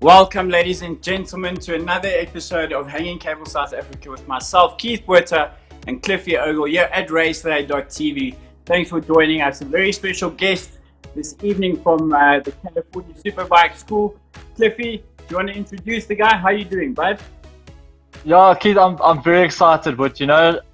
Welcome, ladies and gentlemen, to another episode of Hanging Cable South Africa with myself, Keith Witter, and Cliffie Ogle here at Raceday.tv. Thanks for joining us. A very special guest this evening from the California Superbike School. Cliffie, do you want to introduce the guy? How are you doing, bud? Yeah, Keith, I'm very excited, but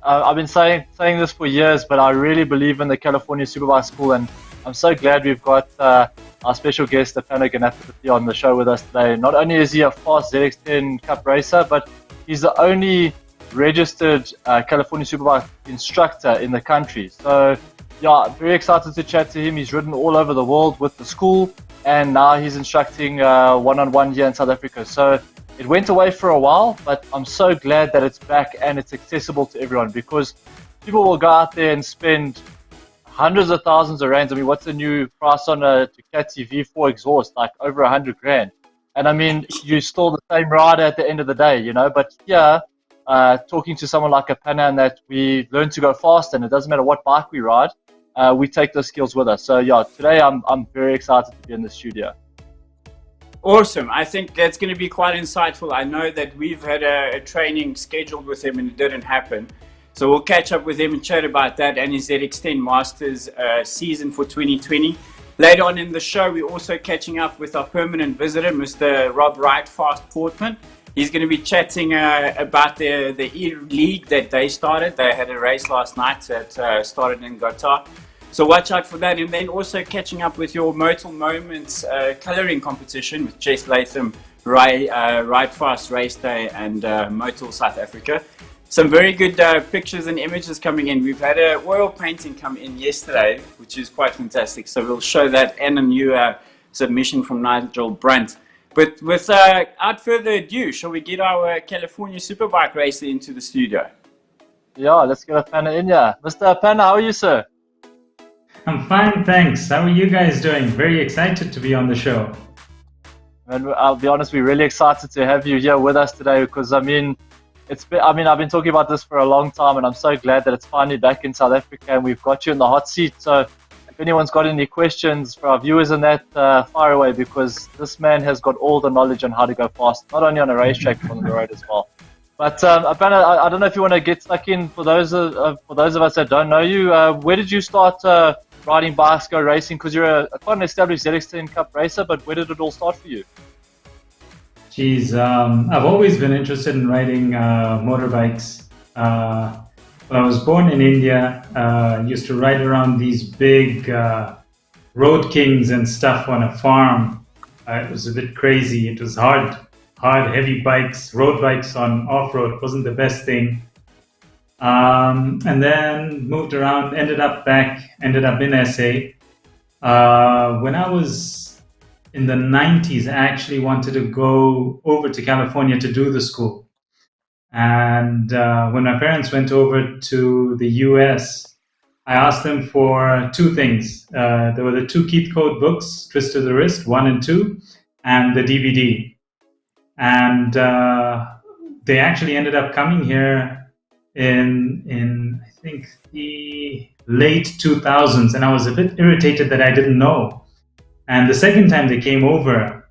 I've been saying this for years, but I really believe in the California Superbike School, and I'm so glad we've got our special guest, Appanna Ganapathy, on the show with us today. Not only is he a fast ZX10 Cup racer, but he's the only registered California Superbike instructor in the country. So, yeah, very excited to chat to him. He's ridden all over the world with the school, and now he's instructing one-on-one here in South Africa. So it went away for a while, but I'm so glad that it's back and it's accessible to everyone, because people will go out there and spend hundreds of thousands of rands. I mean, what's the new price on a Ducati V4 exhaust? Like over 100 grand. And I mean, you're still the same rider at the end of the day, But yeah, talking to someone like Appanna, and that we learn to go fast, and it doesn't matter what bike we ride, we take those skills with us. So yeah, today I'm very excited to be in the studio. Awesome. I think that's going to be quite insightful. I know that we've had a training scheduled with him and it didn't happen. So we'll catch up with him and chat about that and his ZX10 Masters season for 2020. Later on in the show, we're also catching up with our permanent visitor, Mr. Rob Ridefast Portman. He's going to be chatting about the E League that they started. They had a race last night that started in Qatar. So watch out for that. And then also catching up with your Motul Moments colouring competition with Jess Latham, Ridefast Raceday and Motul South Africa. Some very good pictures and images coming in. We've had an oil painting come in yesterday, which is quite fantastic. So we'll show that and a new submission from Nigel Brunt. But without further ado, shall we get our California Superbike racer into the studio? Yeah, let's get Appanna in here. Mr. Appanna, how are you, sir? I'm fine, thanks. How are you guys doing? Very excited to be on the show. And I'll be honest, we're really excited to have you here with us today, because I've been talking about this for a long time, and I'm so glad that it's finally back in South Africa and we've got you in the hot seat. So if anyone's got any questions for our viewers in that, fire away, because this man has got all the knowledge on how to go fast, not only on a racetrack, but on the road as well. But Appanna, I don't know if you want to get stuck in. For those of us that don't know you, where did you start riding bikes, go racing? Because you're quite an established ZX10 Cup racer, but where did it all start for you? Geez, I've always been interested in riding motorbikes. When I was born in India, I used to ride around these big road kings and stuff on a farm. It was a bit crazy. It was hard, heavy bikes, road bikes on off-road wasn't the best thing. And then moved around, ended up in SA. When I was in the 90s, I actually wanted to go over to California to do the school. And when my parents went over to the US, I asked them for two things. There were the two Keith Code books, Twist of the Wrist, 1 and 2, and the DVD. And they actually ended up coming here in I think the late 2000s, and I was a bit irritated that I didn't know. And the second time they came over,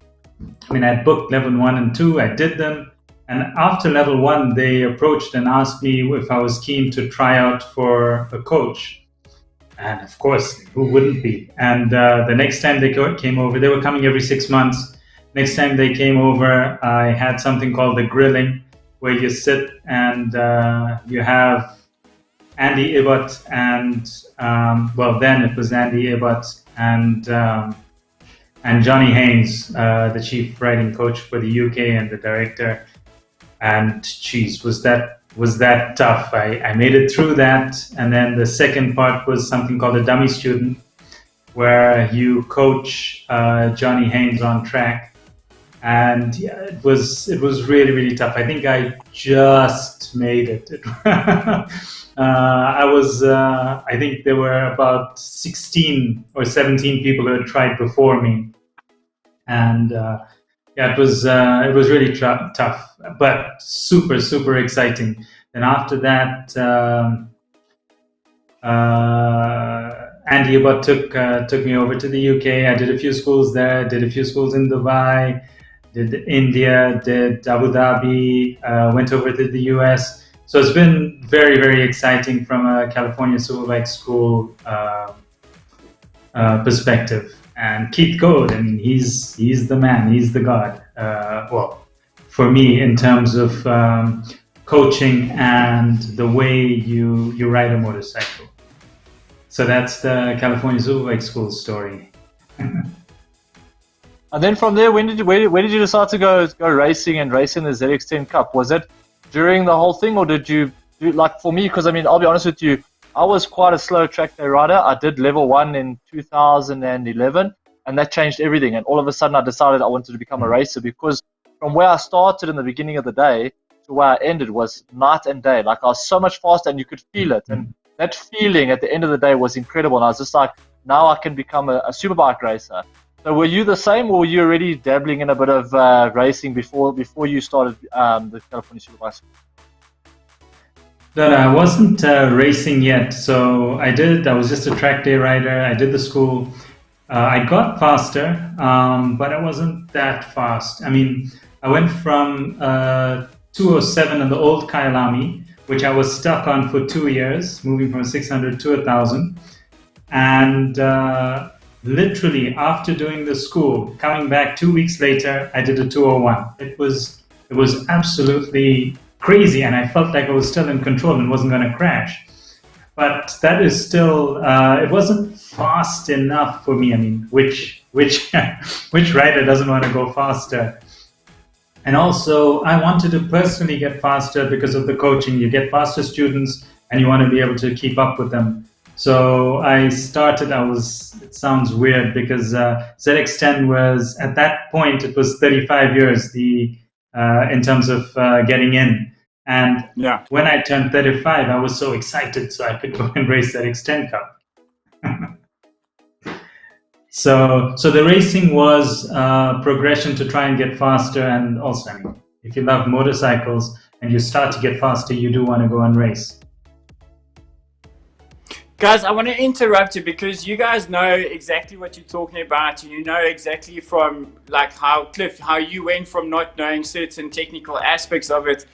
I booked level 1 and 2, I did them, and after level 1 they approached and asked me if I was keen to try out for a coach. And of course, who wouldn't be? And the next time they came over, they were coming every 6 months. Next time they came over, I had something called the grilling, where you sit and you have Andy Ibbott and, then it was Andy Ibbott and Johnny Haynes, the chief riding coach for the UK and the director. And geez, was that tough. I made it through that. And then the second part was something called a dummy student, where you coach Johnny Haynes on track. And yeah, it was really, really tough. I think I just made it. I think there were about 16 or 17 people who had tried before me. And it was really tough, but super, super exciting. And after that, Andy Abbott took me over to the UK. I did a few schools there, did a few schools in Dubai. did India, did Abu Dhabi, went over to the US. So it's been very, very exciting from a California Superbike School perspective. And Keith Code, I mean, he's the man, he's the god. Well, for me, in terms of coaching and the way you ride a motorcycle. So that's the California Superbike School story. And then from there, where did you decide to go racing and racing the ZX10 Cup? Was it during the whole thing, or did you do, like for me? Because I mean, I'll be honest with you, I was quite a slow track day rider. I did level 1 in 2011, and that changed everything. And all of a sudden, I decided I wanted to become a racer, because from where I started in the beginning of the day to where I ended was night and day. Like I was so much faster, and you could feel it. And that feeling at the end of the day was incredible. And I was just like, now I can become a superbike racer. So were you the same, or were you already dabbling in a bit of racing before you started the California Superbike School? No, I wasn't racing yet. So I was just a track day rider. I did the school. I got faster, but I wasn't that fast. I mean, I went from 207 on the old Kyalami, which I was stuck on for 2 years, moving from 600 to 1,000. And literally after doing the school, coming back 2 weeks later, I did a 201. It was absolutely crazy, and I felt like I was still in control and wasn't going to crash. But that is still, it wasn't fast enough for me. I mean, which rider doesn't want to go faster? And also, I wanted to personally get faster because of the coaching. You get faster students, and you want to be able to keep up with them. So I started, it sounds weird because ZX10 was, at that point, it was 35 years in terms of getting in. And when I turned 35, I was so excited, so I could go and race ZX10 Cup. So the racing was progression to try and get faster. And also, I mean, if you love motorcycles and you start to get faster, you do want to go and race. Guys, I want to interrupt you because you guys know exactly what you're talking about. You know exactly from like how you went from not knowing certain technical aspects of it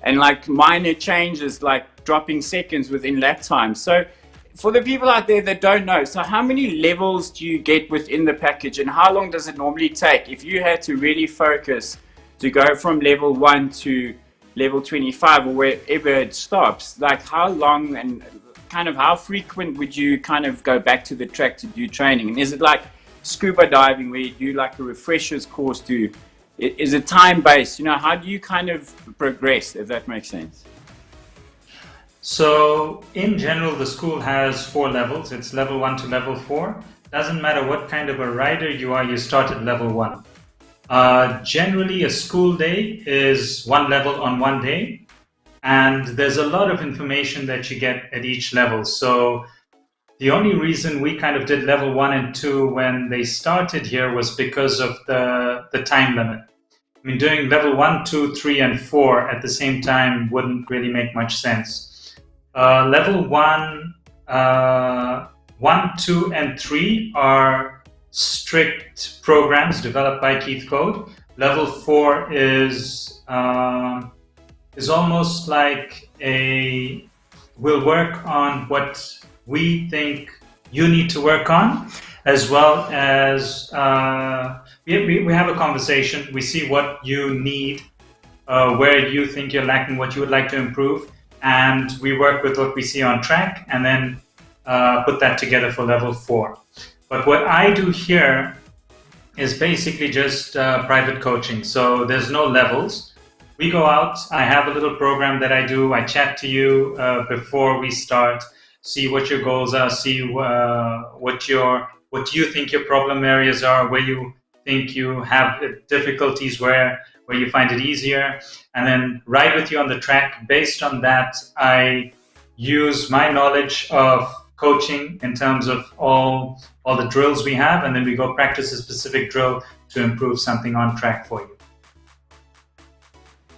and like minor changes like dropping seconds within lap time. So for the people out there that don't know, so how many levels do you get within the package, and how long does it normally take if you had to really focus to go from level 1 to level 25 or wherever it stops? Like how long and kind of how frequent would you kind of go back to the track to do training? And is it like scuba diving where you do like a refreshers course is it time based? You know, how do you kind of progress, if that makes sense? So in general, the school has 4 levels. It's level 1 to level 4. Doesn't matter what kind of a rider you are, you start at level 1. Generally, a school day is 1 level on 1 day. And there's a lot of information that you get at each level. So the only reason we kind of did level 1 and 2 when they started here was because of the time limit. I mean, doing level 1, 2, 3, and 4 at the same time wouldn't really make much sense. Level 1, 2, and 3 are strict programs developed by Keith Code. Level 4 is almost like we'll work on what we think you need to work on, as well as we have a conversation. We see what you need, where you think you're lacking, what you would like to improve, and we work with what we see on track and then put that together for level 4. But what I do here is basically just private coaching. So there's no levels. We go out, I have a little program that I do, I chat to you before we start, see what your goals are, see what you think your problem areas are, where you think you have difficulties, where you find it easier, and then ride with you on the track. Based on that, I use my knowledge of coaching in terms of all the drills we have, and then we go practice a specific drill to improve something on track for you.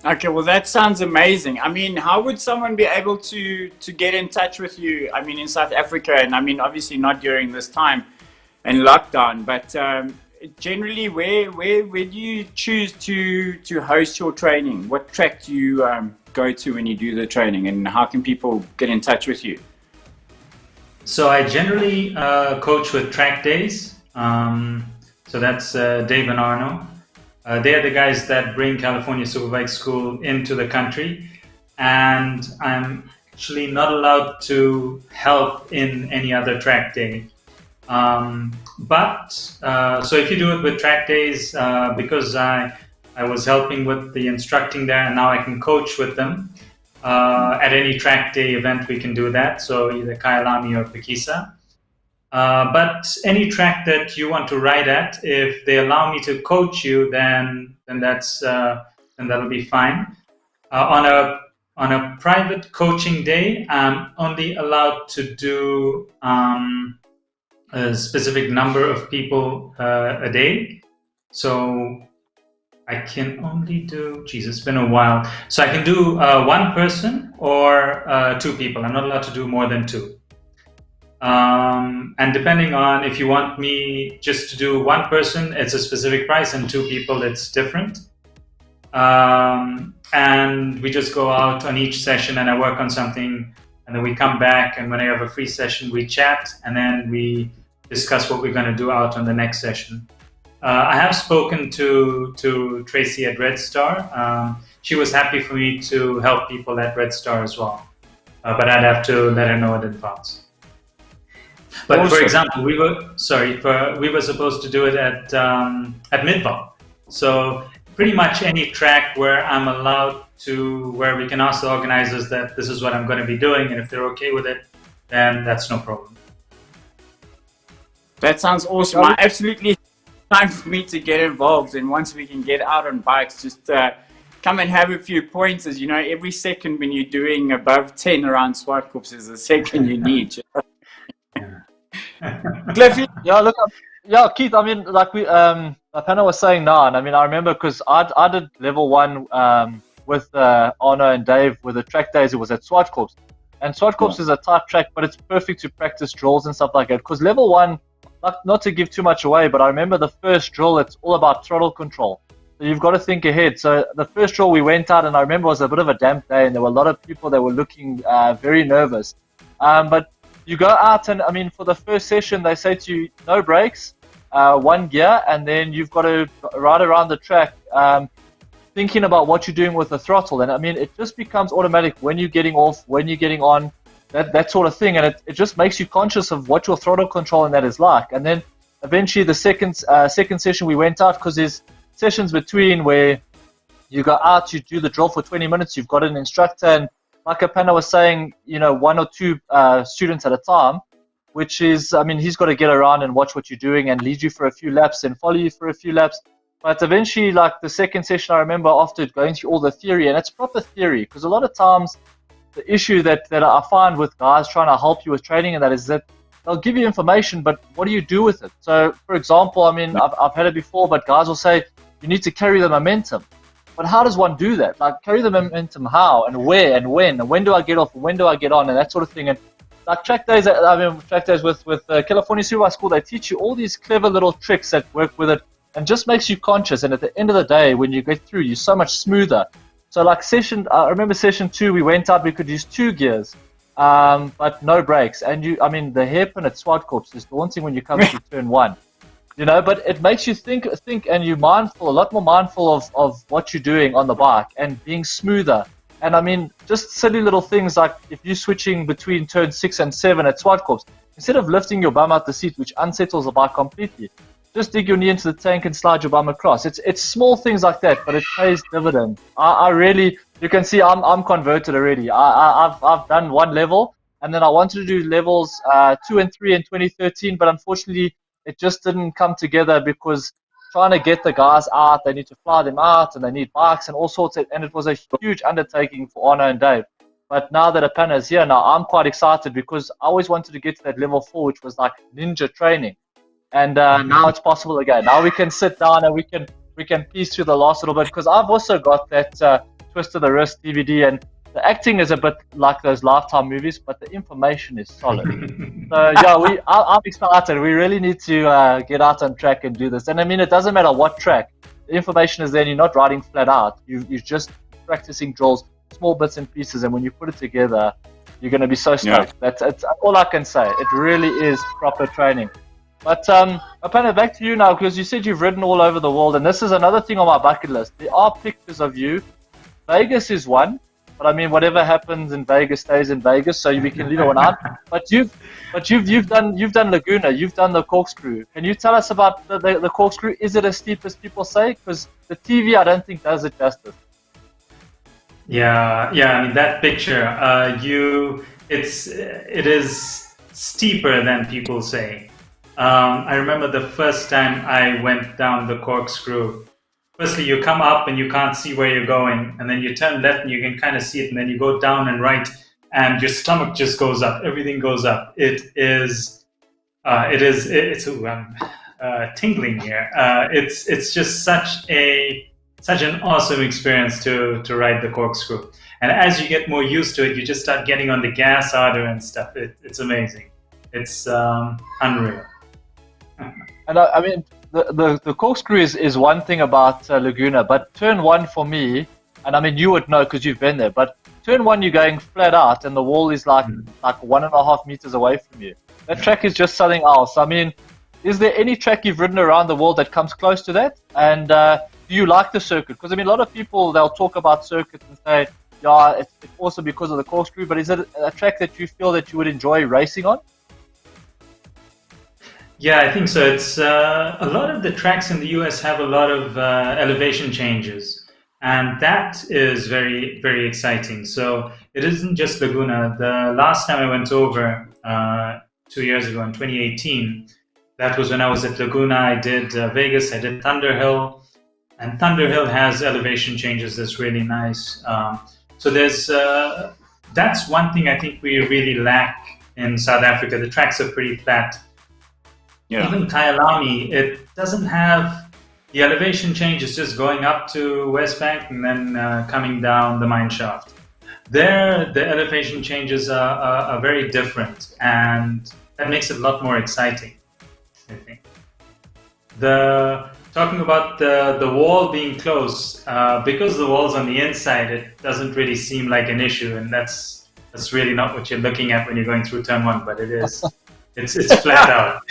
Okay, well that sounds amazing. I mean, how would someone be able to get in touch with you? I mean, in South Africa, and I mean, obviously not during this time and lockdown, but generally, where do you choose to host your training? What track do you go to when you do the training, and how can people get in touch with you? So I generally coach with track days. So that's Dave and Arno. They're the guys that bring California Superbike School into the country, and I'm actually not allowed to help in any other track day. So if you do it with track days, because I was helping with the instructing there, and now I can coach with them. At any track day event, we can do that. So either Kyalami or Pekisa. But any track that you want to ride at, if they allow me to coach you, then that'll be fine. On a private coaching day, I'm only allowed to do a specific number of people a day. So I can only do, it's been a while. So I can do one person or two people. I'm not allowed to do more than two. And depending on if you want me just to do one person, it's a specific price, and two people, it's different. And we just go out on each session and I work on something, and then we come back, and when I have a free session, we chat, and then we discuss what we're going to do out on the next session. I have spoken to Tracy at Red Star. She was happy for me to help people at Red Star as well, but I'd have to let her know in advance. But awesome. For example, we were supposed to do it at Midval. So pretty much any track where I'm allowed to, where we can ask the organizers that this is what I'm going to be doing, and if they're okay with it, then that's no problem. That sounds awesome. I absolutely time for me to get involved, and once we can get out on bikes, just come and have a few pointers. You know, every second when you're doing above 10 around Swartkops is a second you need. Cliffie? Keith, I mean, like Appanna was saying now, and I mean, I remember because I did level 1 with Arno and Dave with the track days. It was at Swartkops, and Swartkops is a tight track, but it's perfect to practice drills and stuff like that, because level 1, not to give too much away, but I remember the first drill, it's all about throttle control. So you've got to think ahead. So the first drill we went out, and I remember it was a bit of a damp day, and there were a lot of people that were looking very nervous. But you go out, and I mean, for the first session, they say to you, no brakes, 1 gear, and then you've got to ride around the track thinking about what you're doing with the throttle. And I mean, it just becomes automatic when you're getting off, when you're getting on, that sort of thing. And it just makes you conscious of what your throttle control and that is like. And then eventually the second session we went out, because there's sessions between where you go out, you do the drill for 20 minutes, you've got an instructor, and like Appanna was saying, you know, 1 or 2 students at a time, which is, I mean, he's got to get around and watch what you're doing and lead you for a few laps and follow you for a few laps. But eventually, like the second session, I remember after going through all the theory, and it's proper theory, because a lot of times the issue that I find with guys trying to help you with training, and that is that they'll give you information, but what do you do with it? So, for example, I mean, I've had it before, but guys will say, you need to carry the momentum. But how does one do that? Like, carry the momentum how, and where, and when? And when do I get off, and when do I get on, and that sort of thing. And like track days with California Superbike School, they teach you all these clever little tricks that work with it, and just makes you conscious. And at the end of the day, when you get through, you're so much smoother. So like I remember session 2, we went out, we could use 2 gears, but no brakes. And I mean, the hairpin at Swartkops is daunting when you come to turn 1. You know, but it makes you think, and you're mindful, a lot more mindful of what you're doing on the bike and being smoother. And I mean, just silly little things like if you're switching between turn 6 and 7 at Swartkops, instead of lifting your bum out the seat, which unsettles the bike completely, just dig your knee into the tank and slide your bum across. It's small things like that, but it pays dividends. I really, you can see I'm converted already. I've done 1 level, and then I wanted to do levels 2 and 3 in 2013, but unfortunately it just didn't come together, because trying to get the guys out, they need to fly them out, and they need bikes and all sorts of, and it was a huge undertaking for Arno and Dave. But now that Appanna is here now, I'm quite excited, because I always wanted to get to that level 4, which was like ninja training. And now it's possible again. Now we can sit down and we can piece through the last little bit, because I've also got that Twist of the Wrist DVD, and the acting is a bit like those Lifetime movies, but the information is solid. So yeah, I'm excited. We really need to get out on track and do this. And I mean, it doesn't matter what track. The information is there. And you're not riding flat out. You're just practicing drills, small bits and pieces. And when you put it together, you're going to be so stoked. That's all I can say. It really is proper training. But Appanna, back to you now, because you said you've ridden all over the world, and this is another thing on my bucket list. There are pictures of you. Vegas is one, but I mean, whatever happens in Vegas stays in Vegas, so we can leave it one out. But you've done Laguna, you've done the corkscrew. Can you tell us about the corkscrew? Is it as steep as people say? Because the TV, I don't think, does it justice. Yeah. I mean, that picture, it is steeper than people say. I remember the first time I went down the corkscrew. Firstly, you come up and you can't see where you're going, and then you turn left and you can kind of see it, and then you go down and right, and your stomach just goes up. Everything goes up. It's tingling here. It's just such an awesome experience to ride the corkscrew. And as you get more used to it, you just start getting on the gas harder and stuff. It's amazing. It's unreal. And I mean, the corkscrew is one thing about Laguna, but turn one for me, and I mean, you would know because you've been there, but turn one, you're going flat out, and the wall is like 1.5 meters away from you. That track is just something else. I mean, is there any track you've ridden around the world that comes close to that? And do you like the circuit? Because I mean, a lot of people, they'll talk about circuits and say, yeah, it's awesome because of the corkscrew, but is it a track that you feel that you would enjoy racing on? Yeah, I think so. It's a lot of the tracks in the US have a lot of elevation changes, and that is very, very exciting. So it isn't just Laguna. The last time I went over 2 years ago in 2018, that was when I was at Laguna. I did Vegas, I did Thunderhill, and Thunderhill has elevation changes that's really nice. So that's one thing I think we really lack in South Africa. The tracks are pretty flat. Yeah. Even Kyalami, it doesn't have the elevation change. It's just going up to West Bank and then coming down the mine shaft. There, the elevation changes are very different, and that makes it a lot more exciting, I think. Talking about the wall being close, because the wall's on the inside, it doesn't really seem like an issue, and that's really not what you're looking at when you're going through turn one, but it is. It's flat out.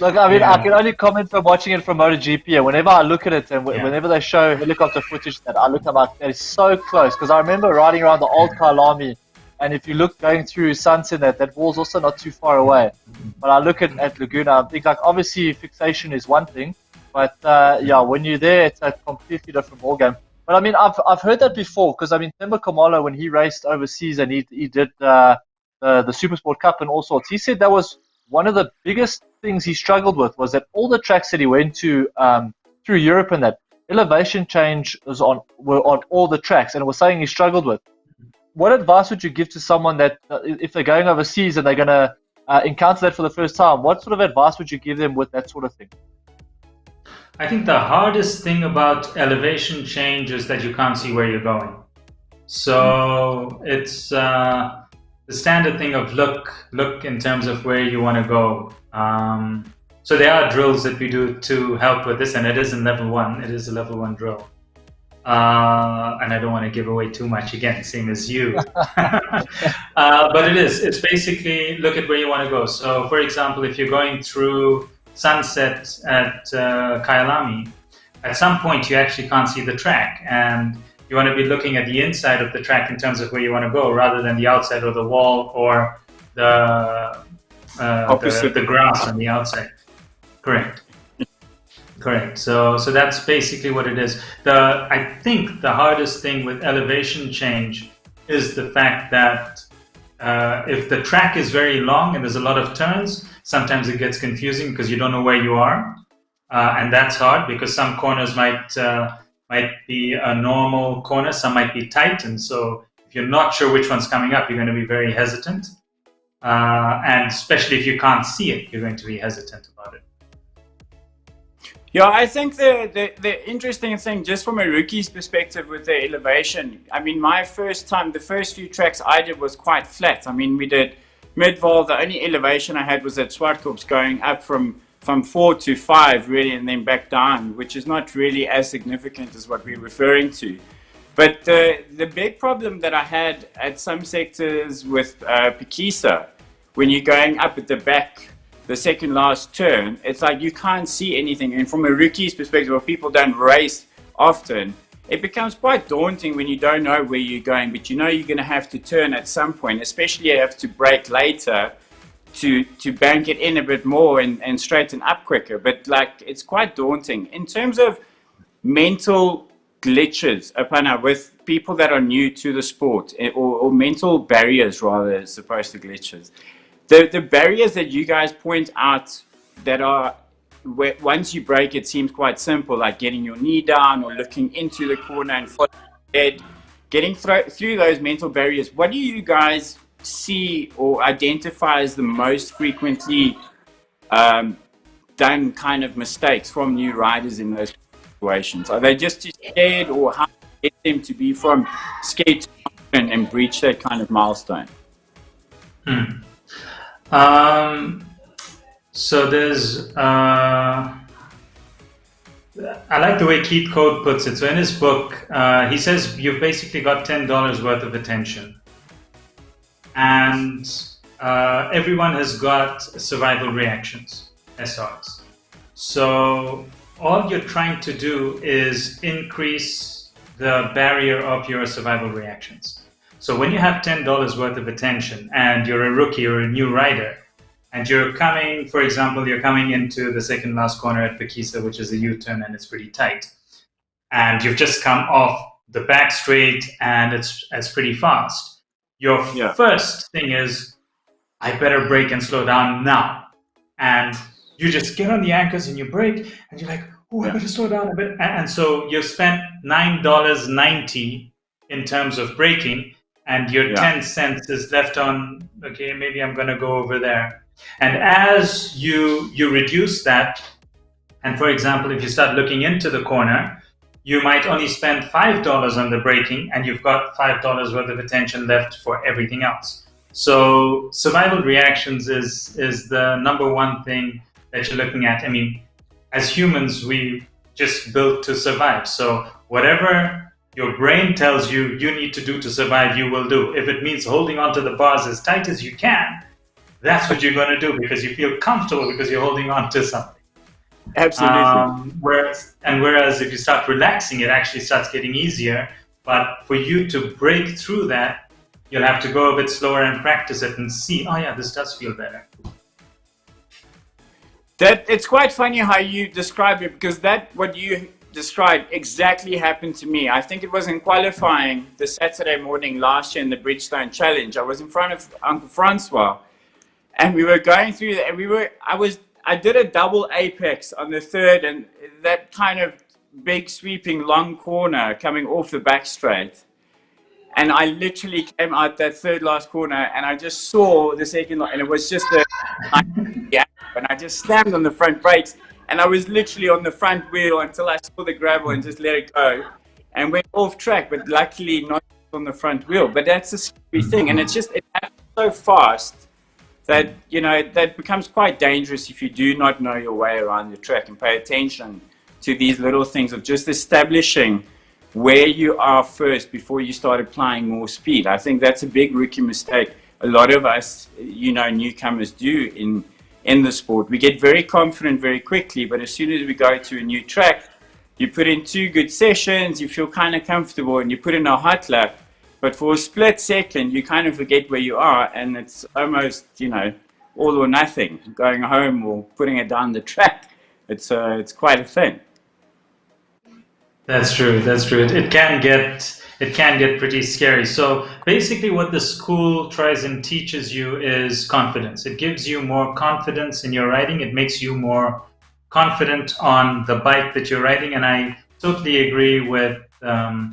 Look, I mean, I can only comment from watching it from MotoGP, and whenever I look at it and whenever they show helicopter footage, that I look at that is so close, because I remember riding around the old Kyalami, and if you look going through Sunset, that wall's also not too far away. But I look at Laguna, I think, like, obviously fixation is one thing, but yeah, when you're there, it's a completely different ballgame. But I mean, I've heard that before, because I mean, Themba Khumalo, when he raced overseas and he did the Supersport Cup and all sorts, he said that was one of the biggest things he struggled with, was that all the tracks that he went to through Europe and that elevation change were on all the tracks, and it was something he struggled with. What advice would you give to someone that if they're going overseas and they're going to encounter that for the first time, what sort of advice would you give them with that sort of thing? I think the hardest thing about elevation change is that you can't see where you're going. So it's the standard thing of look in terms of where you want to go. So there are drills that we do to help with this, and it is in level 1. It is a level 1 drill. And I don't want to give away too much, again, same as you. But it's basically look at where you want to go. So for example, if you're going through Sunset at Kyalami, at some point you actually can't see the track, and you want to be looking at the inside of the track in terms of where you want to go, rather than the outside of the wall or the grass on the outside. Correct. So that's basically what it is. I think the hardest thing with elevation change is the fact that if the track is very long and there's a lot of turns, sometimes it gets confusing because you don't know where you are, and that's hard because some corners might be a normal corner, some might be tight, and so if you're not sure which one's coming up, you're going to be very hesitant, and especially if you can't see it, you're going to be hesitant about it. Yeah, I think the interesting thing, just from a rookie's perspective with the elevation, I mean, my first time, the first few tracks I did was quite flat. I mean, we did mid-vol, the only elevation I had was at Swartkorps going up from 4 to 5, really, and then back down, which is not really as significant as what we're referring to. But the big problem that I had at some sectors with Pikisa, when you're going up at the back, the second last turn, it's like you can't see anything. And from a rookie's perspective, where people don't race often, it becomes quite daunting when you don't know where you're going, but you know you're going to have to turn at some point, especially you have to brake later to bank it in a bit more and straighten up quicker. But like, it's quite daunting. In terms of mental glitches, Appanna, with people that are new to the sport, or mental barriers rather, as opposed to glitches, the barriers that you guys point out that are, once you break, it seems quite simple, like getting your knee down or looking into the corner and following head, getting through those mental barriers. What do you guys see or identify as the most frequently done kind of mistakes from new riders in those situations? Are they just too scared, or how do you get them to be from scared to confident and breach that kind of milestone? So there's, I like the way Keith Code puts it. So in his book, he says you've basically got $10 worth of attention. And everyone has got survival reactions, SRs. So all you're trying to do is increase the barrier of your survival reactions. So when you have $10 worth of attention and you're a rookie or a new rider, and you're coming, for example, you're coming into the second last corner at Pikisa, which is a U-turn and it's pretty tight, and you've just come off the back straight and it's pretty fast. Your first thing is, I better brake and slow down now. And you just get on the anchors and you brake and you're like, oh, I better slow down a bit. And so you've spent $9.90 in terms of braking, and your 10 cents is left on, okay, maybe I'm going to go over there. And as you reduce that, and for example, if you start looking into the corner, you might only spend $5 on the braking, and you've got $5 worth of attention left for everything else. So survival reactions is the number one thing that you're looking at. I mean, as humans, we just built to survive. So whatever your brain tells you need to do to survive, you will do. If it means holding onto the bars as tight as you can, that's what you're going to do, because you feel comfortable because you're holding on to something. Absolutely. Whereas if you start relaxing, it actually starts getting easier. But for you to break through that, you'll have to go a bit slower and practice it and see, oh yeah, this does feel better. It's quite funny how you describe it, because what you described exactly happened to me. I think it was in qualifying the Saturday morning last year in the Bridgestone Challenge. I was in front of Uncle Francois, and we were going through that, and I did a double apex on the third, and that kind of big sweeping long corner coming off the back straight. And I literally came out that third last corner, and I just saw the second line, and it was just and I just slammed on the front brakes, and I was literally on the front wheel until I saw the gravel and just let it go and went off track, but luckily not on the front wheel. But that's a scary thing, and it happens so fast that, you know, that becomes quite dangerous if you do not know your way around the track and pay attention to these little things of just establishing where you are first before you start applying more speed. I think that's a big rookie mistake a lot of us, you know, newcomers do in the sport. We get very confident very quickly, but as soon as we go to a new track, you put in 2 good sessions, you feel kind of comfortable, and you put in a hot lap, but for a split second you kind of forget where you are, and it's almost, you know, all or nothing, going home or putting it down the track. It's quite a thing. That's true. It can get pretty scary. So basically what the school tries and teaches you is confidence. It gives you more confidence in your riding. It makes you more confident on the bike that you're riding. And I totally agree with the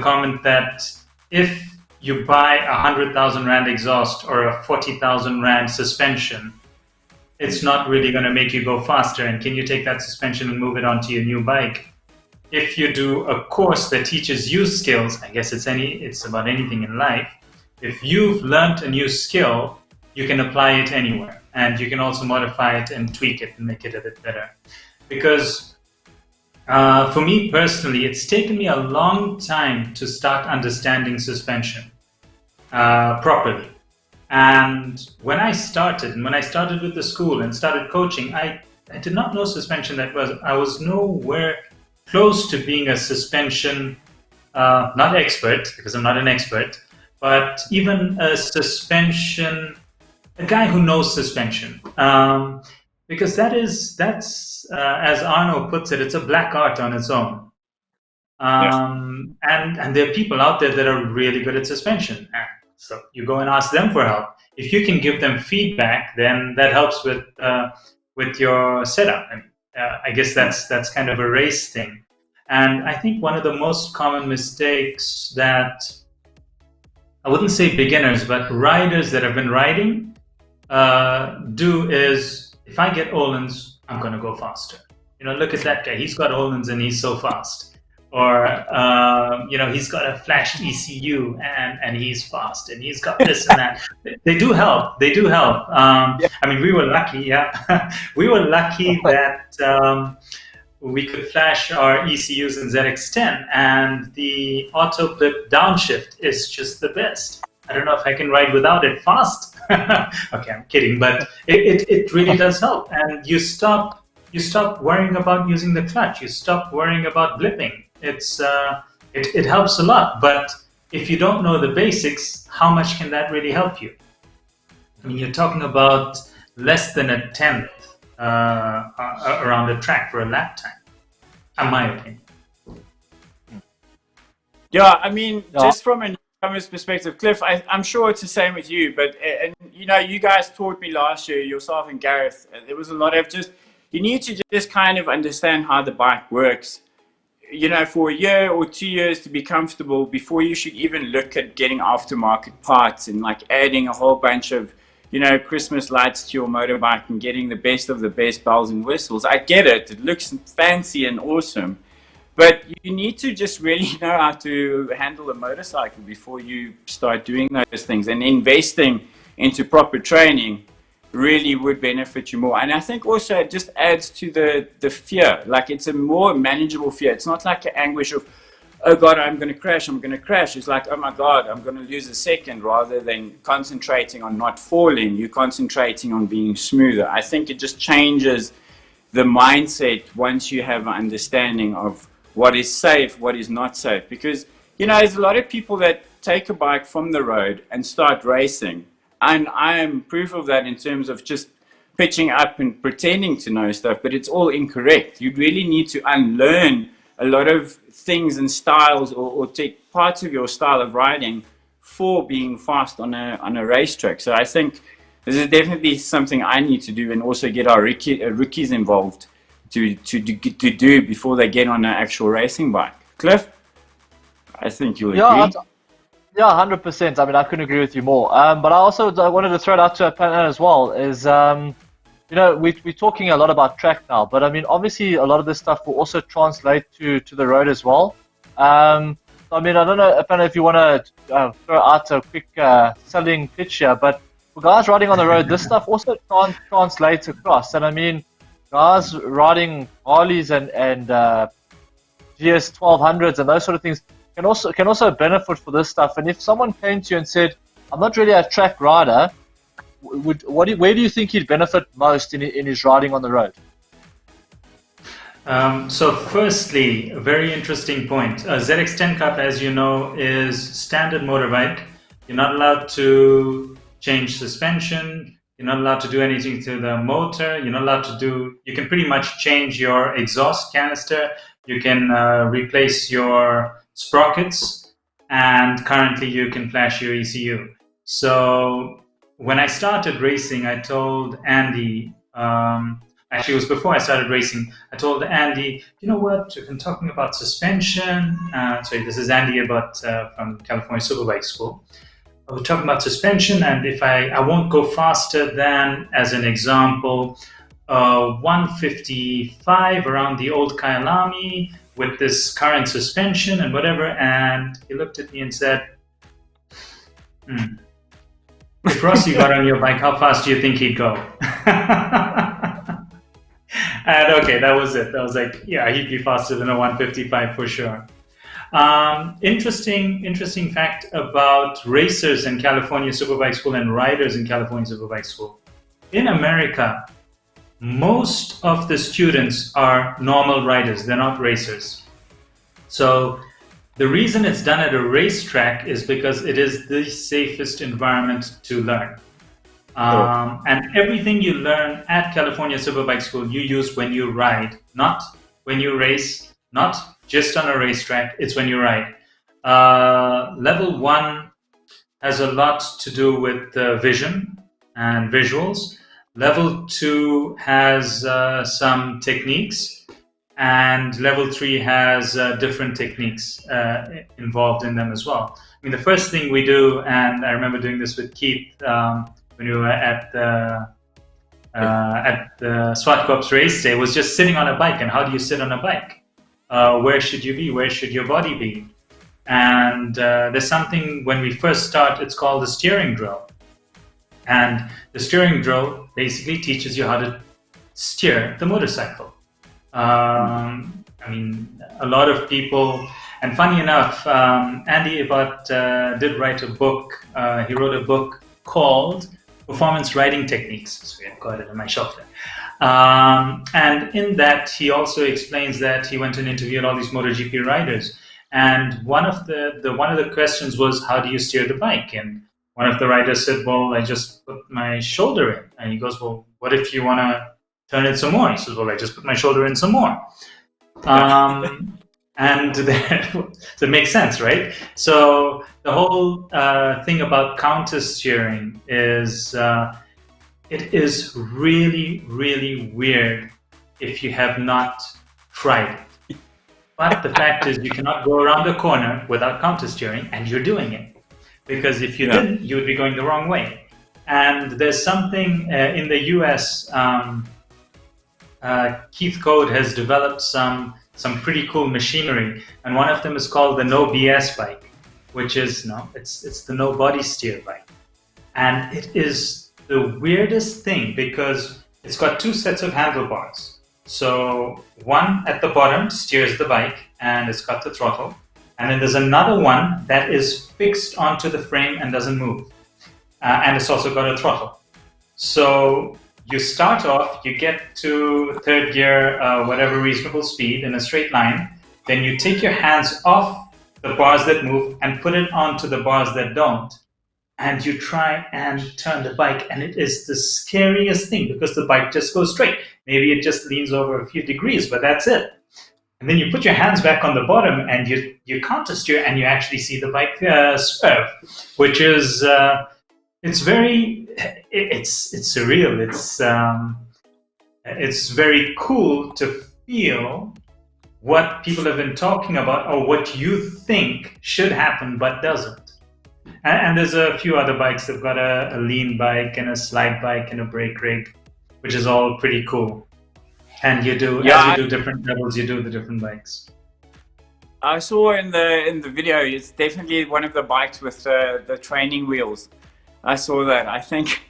comment that if you buy a 100,000 Rand exhaust or a 40,000 Rand suspension, it's not really going to make you go faster. And can you take that suspension and move it onto your new bike? If you do a course that teaches you skills, I guess it's about anything in life. If you've learned a new skill, you can apply it anywhere, and you can also modify it and tweak it and make it a bit better. Because for me personally, it's taken me a long time to start understanding suspension properly. And when I started with the school and started coaching, I did not know suspension that was. I was nowhere close to being a suspension, not expert, because I'm not an expert, but even a guy who knows suspension. Because that's as Arno puts it, it's a black art on its own. And there are people out there that are really good at suspension. So you go and ask them for help. If you can give them feedback, then that helps with your setup. And I guess that's kind of a race thing. And I think one of the most common mistakes that, I wouldn't say beginners, but riders that have been riding do is, if I get Öhlins, I'm going to go faster. Look at that guy. He's got Öhlins and he's so fast. Or, he's got a flash ECU and he's fast, and he's got this and that. They do help. I mean, we were lucky, we were lucky that we could flash our ECUs in ZX10, and the auto blip downshift is just the best. I don't know if I can ride without it fast. Okay, I'm kidding, but it really does help. And you stop worrying about using the clutch. You stop worrying about blipping. It helps a lot, but if you don't know the basics, how much can that really help you? I mean, you're talking about less than a tenth around a track for a lap time, in my opinion. Yeah, I mean, just from a newcomer's perspective, Cliff, I'm sure it's the same with you, but you guys taught me last year, yourself and Gareth, there was a lot of you need to just kind of understand how the bike works, for a year or 2 years to be comfortable before you should even look at getting aftermarket parts and like adding a whole bunch of, Christmas lights to your motorbike and getting the best of the best bells and whistles. I get it. It looks fancy and awesome, but you need to just really know how to handle a motorcycle before you start doing those things, and investing into proper training really would benefit you more. And I think also it just adds to the fear. Like, it's a more manageable fear. It's not like an anguish of, oh God, I'm going to crash. It's like, oh my God, I'm going to lose a second. Rather than concentrating on not falling, you're concentrating on being smoother. I think it just changes the mindset once you have an understanding of what is safe, what is not safe. Because, there's a lot of people that take a bike from the road and start racing. And I am proof of that in terms of just pitching up and pretending to know stuff, but it's all incorrect. You really need to unlearn a lot of things and styles, or take parts of your style of riding for being fast on a racetrack. So I think this is definitely something I need to do, and also get our rookies involved to do before they get on an actual racing bike. Cliff, I think you'll agree. Yeah, 100%. I mean, I couldn't agree with you more. But I wanted to throw it out to Appanna as well. We're talking a lot about track now, but I mean, obviously, a lot of this stuff will also translate to the road as well. I mean, I don't know, Appanna, if you want to throw out a quick selling pitch here, but for guys riding on the road, this stuff also translates across. And I mean, guys riding Harleys and GS 1200s and those sort of things can also benefit for this stuff. And if someone came to you and said, I'm not really a track rider, where do you think he'd benefit most in his riding on the road? So firstly, a very interesting point. ZX10 Cup, as you know, is standard motorbike. You're not allowed to change suspension. You're not allowed to do anything to the motor. You're not allowed to you can pretty much change your exhaust canister. You can replace your sprockets, and currently you can flash your ECU. So when I started racing, I told Andy, actually it was before I started racing, I told Andy, you know what, we've been talking about suspension. Sorry, this is Andy from California Superbike School. we're talking about suspension, and if I won't go faster than, as an example, 155 around the old Kyalami with this current suspension and whatever. And he looked at me and said, if Rossi got on your bike, how fast do you think he'd go? And okay, that was it. I was like, yeah, he'd be faster than a 155 for sure. Interesting fact about racers in California Superbike School and riders in California Superbike School. In America, most of the students are normal riders. They're not racers. So the reason it's done at a racetrack is because it is the safest environment to learn. And everything you learn at California Superbike School, you use when you ride, not when you race, not just on a racetrack, it's when you ride. Level 1 has a lot to do with vision and visuals. Level 2 has some techniques, and level 3 has different techniques involved in them as well. I mean, the first thing we do, and I remember doing this with Keith when we were at the Swartkorps Raceday, was just sitting on a bike. And how do you sit on a bike? Where should you be? Where should your body be? And there's something, when we first start, it's called the steering drill. And the steering drill basically teaches you how to steer the motorcycle. I mean, a lot of people, and funny enough, Andy Abbott did write a book. He wrote a book called Performance Riding Techniques. So I've got it on my shelf there. And in that, he also explains that he went and interviewed all these MotoGP riders. And one of the questions was, how do you steer the bike? And one of the riders said, well, I just put my shoulder in. And he goes, well, what if you want to turn it some more? He says, well, I just put my shoulder in some more. And so it makes sense, right? So the whole thing about counter steering is it is really, really weird if you have not tried it. But the fact is, you cannot go around a corner without counter steering, and you're doing it. Because if you didn't, you would be going the wrong way. And there's something in the US, Keith Code has developed some pretty cool machinery, and one of them is called the No BS bike, which is it's the no body steer bike. And it is the weirdest thing because it's got two sets of handlebars. So one at the bottom steers the bike and it's got the throttle. And then there's another one that is fixed onto the frame and doesn't move. And it's also got a throttle. So you start off, you get to third gear, whatever reasonable speed in a straight line. Then you take your hands off the bars that move and put it onto the bars that don't. And you try and turn the bike, and it is the scariest thing because the bike just goes straight. Maybe it just leans over a few degrees, but that's it. And then you put your hands back on the bottom and you counter steer and you actually see the bike swerve, which is, it's surreal. It's very cool to feel what people have been talking about or what you think should happen but doesn't. And there's a few other bikes. They've got a lean bike and a slide bike and a brake rig, which is all pretty cool. And you do, as you do different levels, you do the different bikes. I saw in the video, it's definitely one of the bikes with the training wheels. I saw that. I think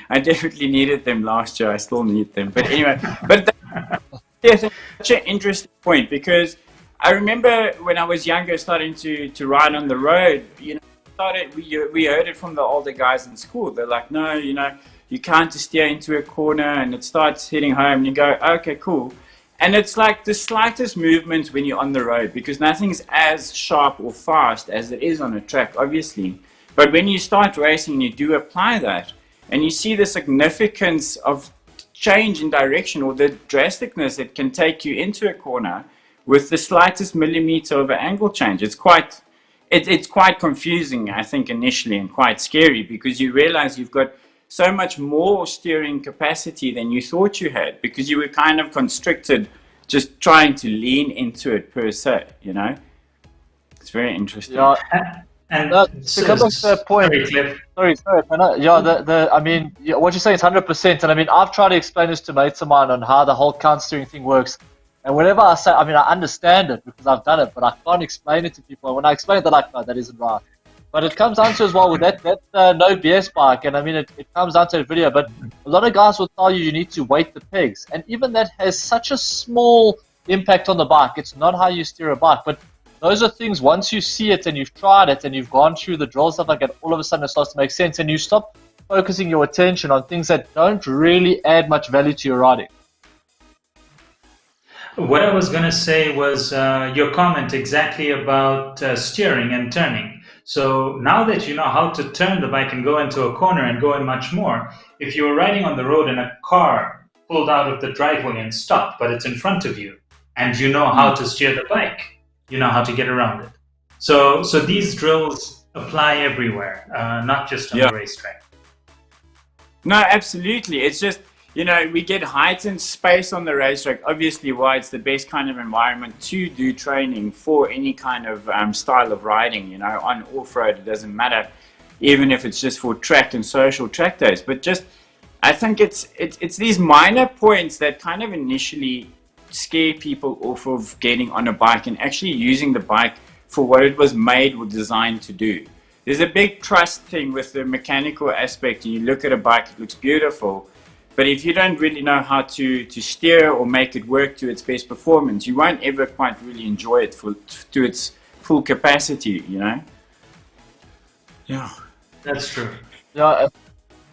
I definitely needed them last year. I still need them. But anyway, that's such an interesting point because I remember when I was younger starting to ride on the road, we heard it from the older guys in school. They're like, no, you can't steer into a corner and it starts heading home and you go, okay, cool. And it's like the slightest movement when you're on the road because nothing's as sharp or fast as it is on a track, obviously. But when you start racing, you do apply that and you see the significance of change in direction or the drasticness it can take you into a corner with the slightest millimeter of an angle change. It's quite confusing, I think, initially, and quite scary because you realize you've got so much more steering capacity than you thought you had because you were kind of constricted just trying to lean into it per se, It's very interesting. Yeah, And To come back to that point, sorry, Cliff. sorry, I mean, what you're saying is 100%. And I mean, I've tried to explain this to mates of mine on how the whole counter steering thing works. And whenever I say, I mean, I understand it because I've done it, but I can't explain it to people. And when I explain it, they're like, no, that isn't right. But it comes down to as well with that no BS bike, and I mean, it comes down to a video, but a lot of guys will tell you need to weight the pegs. And even that has such a small impact on the bike. It's not how you steer a bike, but those are things, once you see it and you've tried it and you've gone through the drill stuff like that, all of a sudden it starts to make sense and you stop focusing your attention on things that don't really add much value to your riding. What I was going to say was your comment exactly about steering and turning. So now that you know how to turn the bike and go into a corner and go in much more, if you were riding on the road and a car pulled out of the driveway and stopped, but it's in front of you, and you know how to steer the bike, you know how to get around it. So these drills apply everywhere, not just on the racetrack. No, absolutely. It's just, you know, we get heightened space on the racetrack, obviously why it's the best kind of environment to do training for any kind of style of riding, you know, on off-road, it doesn't matter, even if it's just for track and social track days. But just, I think it's these minor points that kind of initially scare people off of getting on a bike and actually using the bike for what it was made or designed to do. There's a big trust thing with the mechanical aspect, and you look at a bike, it looks beautiful, but if you don't really know how to steer or make it work to its best performance, you won't ever quite really enjoy it to its full capacity, you know? Yeah. That's true. Yeah,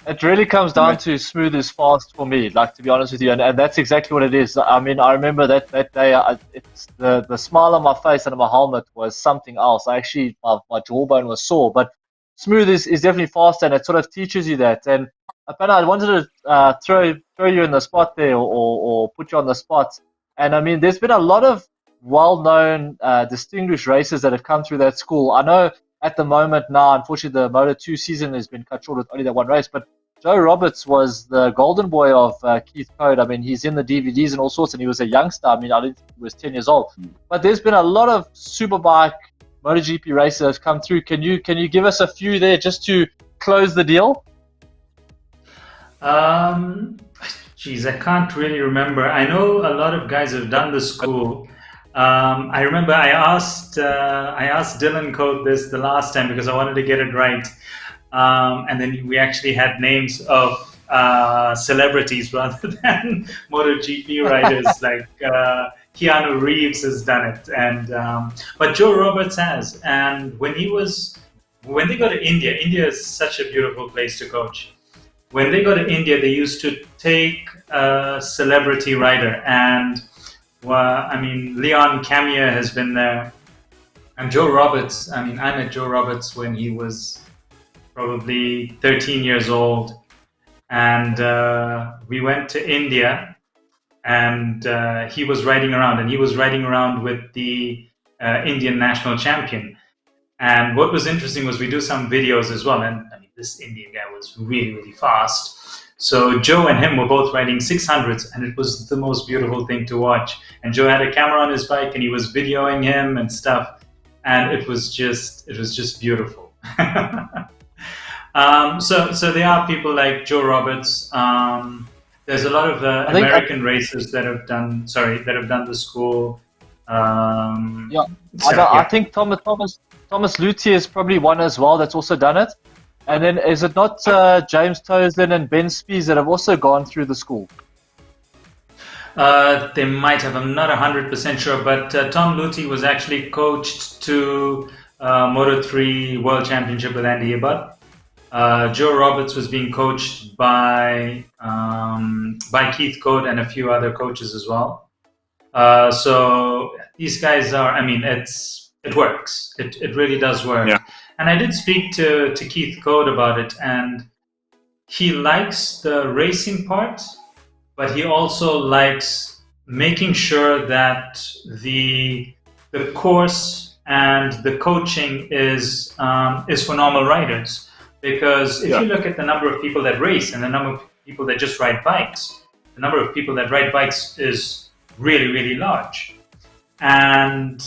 it really comes down to smooth is fast for me, like, to be honest with you, and that's exactly what it is. I mean, I remember that day, it's the smile on my face and on my helmet was something else. I actually, my jawbone was sore, but smooth is definitely faster, and it sort of teaches you that. And Appanna, I wanted to throw you in the spot there, or put you on the spot. And I mean, there's been a lot of well-known, distinguished racers that have come through that school. I know at the moment now, unfortunately, the Moto2 season has been cut short with only that one race, but Joe Roberts was the golden boy of Keith Code. I mean, he's in the DVDs and all sorts, and he was a youngster. I mean, I didn't think he was 10 years old. But there's been a lot of Superbike MotoGP races that have come through. Can you give us a few there just to close the deal? Geez, I can't really remember. I know a lot of guys have done the school. I remember I asked Dylan Coate this the last time because I wanted to get it right, and then we actually had names of celebrities rather than MotoGP riders. Like Keanu Reeves has done it, and but Joe Roberts has. And when they go to India, India is such a beautiful place to coach. When they go to India, they used to take a celebrity rider, and I mean, Leon Camier has been there, and Joe Roberts. I mean, I met Joe Roberts when he was probably 13 years old, and we went to India, and he was riding around, with the Indian national champion. And what was interesting was we do some videos as well, and I mean, this Indian guy was really, really fast. So Joe and him were both riding 600s, and it was the most beautiful thing to watch. And Joe had a camera on his bike, and he was videoing him and stuff, and it was just beautiful. So there are people like Joe Roberts. There's a lot of American racers that have done the school. I think Thomas Luthier is probably one as well that's also done it. And then is it not James Toslin and Ben Spies that have also gone through the school? They might have. I'm not 100% sure, but Tom Luthier was actually coached to Moto3 World Championship with Andy Ibbott. Joe Roberts was being coached by Keith Code and a few other coaches as well. So these guys are, I mean, it works. It really does work. Yeah. And I did speak to Keith Code about it, and he likes the racing part, but he also likes making sure that the course and the coaching is for normal riders. Because if you look at the number of people that race and the number of people that just ride bikes, the number of people that ride bikes is really, really large. And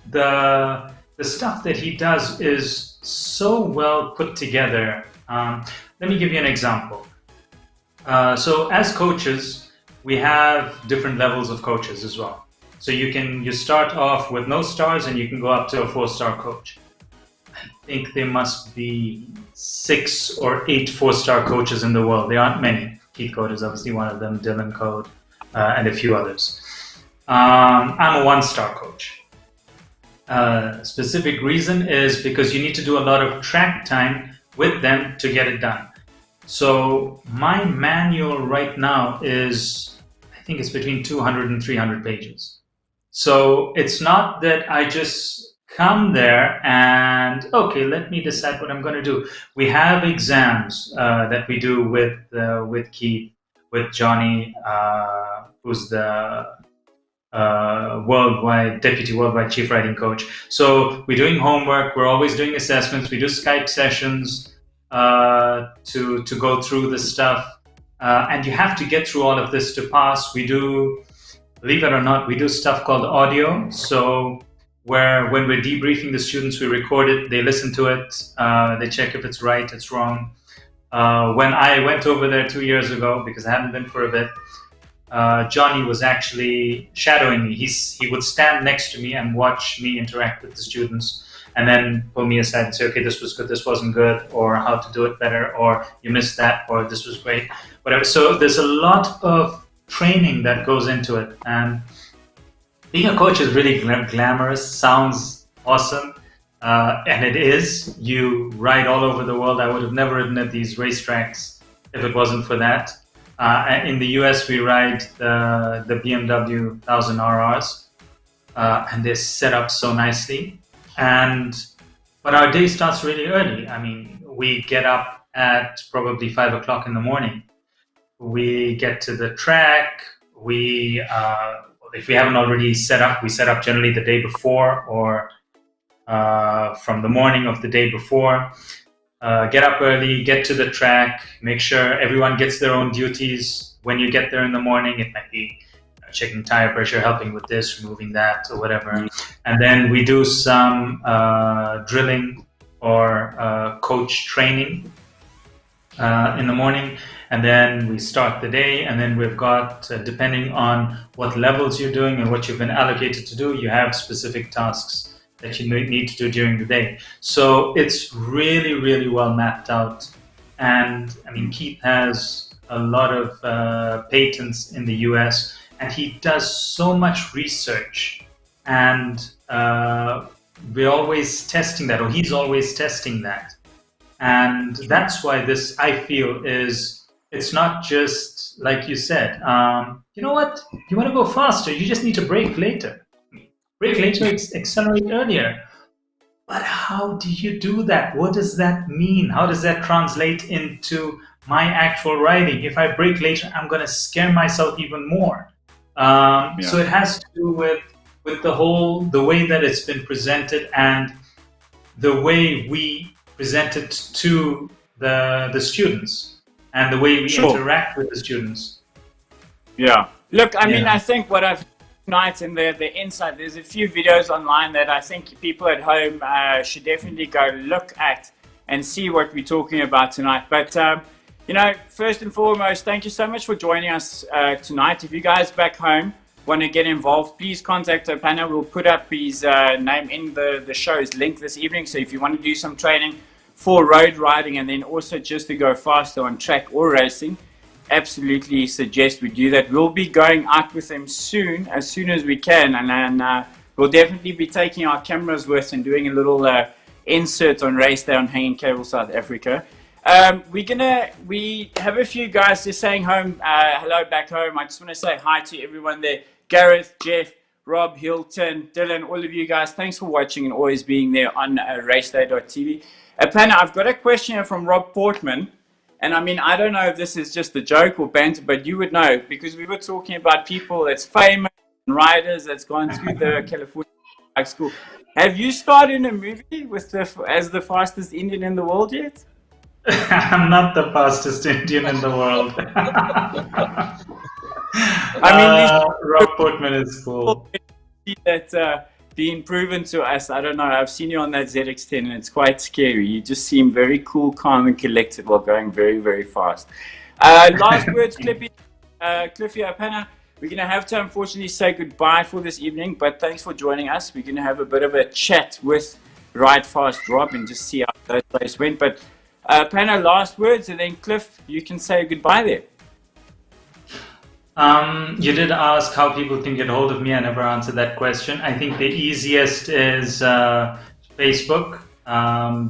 the stuff that he does is so well put together. Let me give you an example. So as coaches, we have different levels of coaches as well. So you start off with no stars and you can go up to a 4-star coach. I think there must be 6 or 8 4-star coaches in the world. There aren't many. Keith Code is obviously one of them, Dylan Code, and a few others. I'm a 1-star coach. Specific reason is because you need to do a lot of track time with them to get it done. So my manual right now is, I think it's between 200 and 300 pages. So it's not that I just come there and, okay, let me decide what I'm going to do. We have exams that we do with Keith, with Johnny, who's the deputy worldwide chief riding coach. So we're doing homework. We're always doing assessments. We do Skype sessions to go through the stuff, and you have to get through all of this to pass. We do, believe it or not, we do stuff called audio. So when we're debriefing the students, we record it, they listen to it, they check if it's right, it's wrong. When I went over there 2 years ago, because I hadn't been for a bit, Johnny was actually shadowing me. He would stand next to me and watch me interact with the students, and then pull me aside and say, okay, this was good, this wasn't good, or how to do it better, or you missed that, or this was great, whatever. So there's a lot of training that goes into it. And being a coach is really glamorous, sounds awesome, and it is. You ride all over the world. I would have never ridden at these racetracks if it wasn't for that. In the US, we ride the BMW 1000 RRs, and they're set up so nicely. But our day starts really early. I mean, we get up at probably 5 o'clock in the morning. We get to the track. If we haven't already set up, we set up generally the day before or from the morning of the day before. Get up early, get to the track, make sure everyone gets their own duties. When you get there in the morning, it might be checking tire pressure, helping with this, removing that, or whatever. And then we do some drilling or coach training in the morning. And then we start the day. And then we've got, depending on what levels you're doing and what you've been allocated to do, you have specific tasks that you need to do during the day. So it's really, really well mapped out. And I mean, Keith has a lot of patents in the US, and he does so much research, and we're always testing that, or he's always testing that. And that's why this, I feel, it's not just like you said, you know what, you want to go faster, you just need to brake later. Brake later, accelerate earlier. But how do you do that? What does that mean? How does that translate into my actual riding? If I brake later, I'm going to scare myself even more. So it has to do with the way that it's been presented and the way we present it to the students and the way we interact with the students. Yeah. Look, I mean, I think what I've tonight and the insight, there's a few videos online that I think people at home should definitely go look at and see what we're talking about tonight. But you know, first and foremost, thank you so much for joining us tonight. If you guys back home want to get involved, please contact Appanna. We'll put up his name in the show's link this evening. So if you want to do some training for road riding and then also just to go faster on track or racing, absolutely suggest we do that. We'll be going out with them soon as we can, and then we'll definitely be taking our cameras with and doing a little insert on Raceday on Hanging Cable South Africa. We have a few guys just saying hello back home. I just want to say hi to everyone there. Gareth, Jeff, Rob, Hilton, Dylan, all of you guys, thanks for watching and always being there on raceday.tv. Appanna, I've got a question here from Rob Portman. And I mean, I don't know if this is just a joke or banter, but you would know, because we were talking about people that's famous, riders that's gone through the California Bike School. Have you starred in a movie with as the fastest Indian in the world yet? I'm not the fastest Indian in the world. I mean, Rob Portman is cool. That been proven to us. I don't know. I've seen you on that ZX10 and it's quite scary. You just seem very cool, calm, and collected while going very, very fast. Last words, Cliffie, Appanna. We're going to have to unfortunately say goodbye for this evening, but thanks for joining us. We're going to have a bit of a chat with Ridefast Rob and just see how those races went. But Appanna, last words, and then Cliff, you can say goodbye there. You did ask how people can get hold of me. I never answered that question. I think the easiest is Facebook.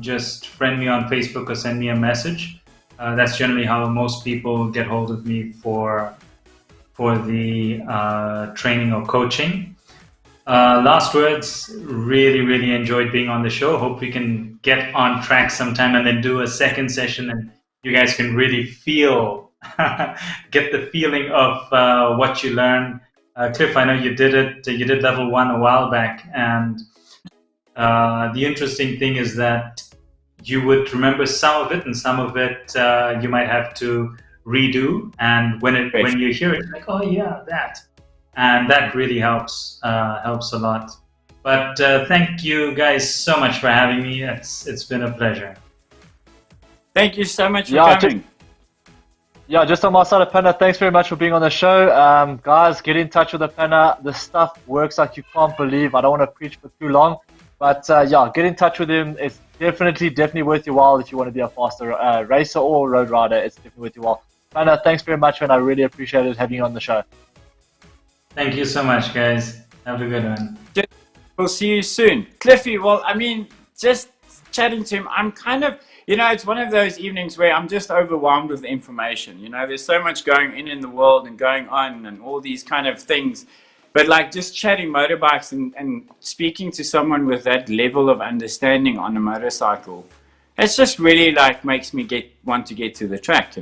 Just friend me on Facebook or send me a message. That's generally how most people get hold of me for the training or coaching. Last words, really enjoyed being on the show. Hope we can get on track sometime and then do a second session and you guys can really get the feeling of what you learn. Cliff, I know you did it. You did level 1 a while back, and the interesting thing is that you would remember some of it, and some of it you might have to redo. And when you hear it, like, oh yeah, that, and that really helps a lot. But thank you guys so much for having me. It's been a pleasure. Thank you so much for coming. Just on my side, Appanna, thanks very much for being on the show. Guys, get in touch with Appanna. The stuff works like you can't believe. I don't want to preach for too long, but get in touch with him. It's definitely worth your while if you want to be a faster racer or road rider. It's definitely worth your while. Appanna, thanks very much, and I really appreciated having you on the show. Thank you so much, guys. Have a good one. We'll see you soon. Cliffie, well, I mean, just chatting to him, I'm kind of, it's one of those evenings where I'm just overwhelmed with information. There's so much going in the world and going on and all these kind of things. But like just chatting motorbikes and speaking to someone with that level of understanding on a motorcycle, it's just really like makes me want to get to the track,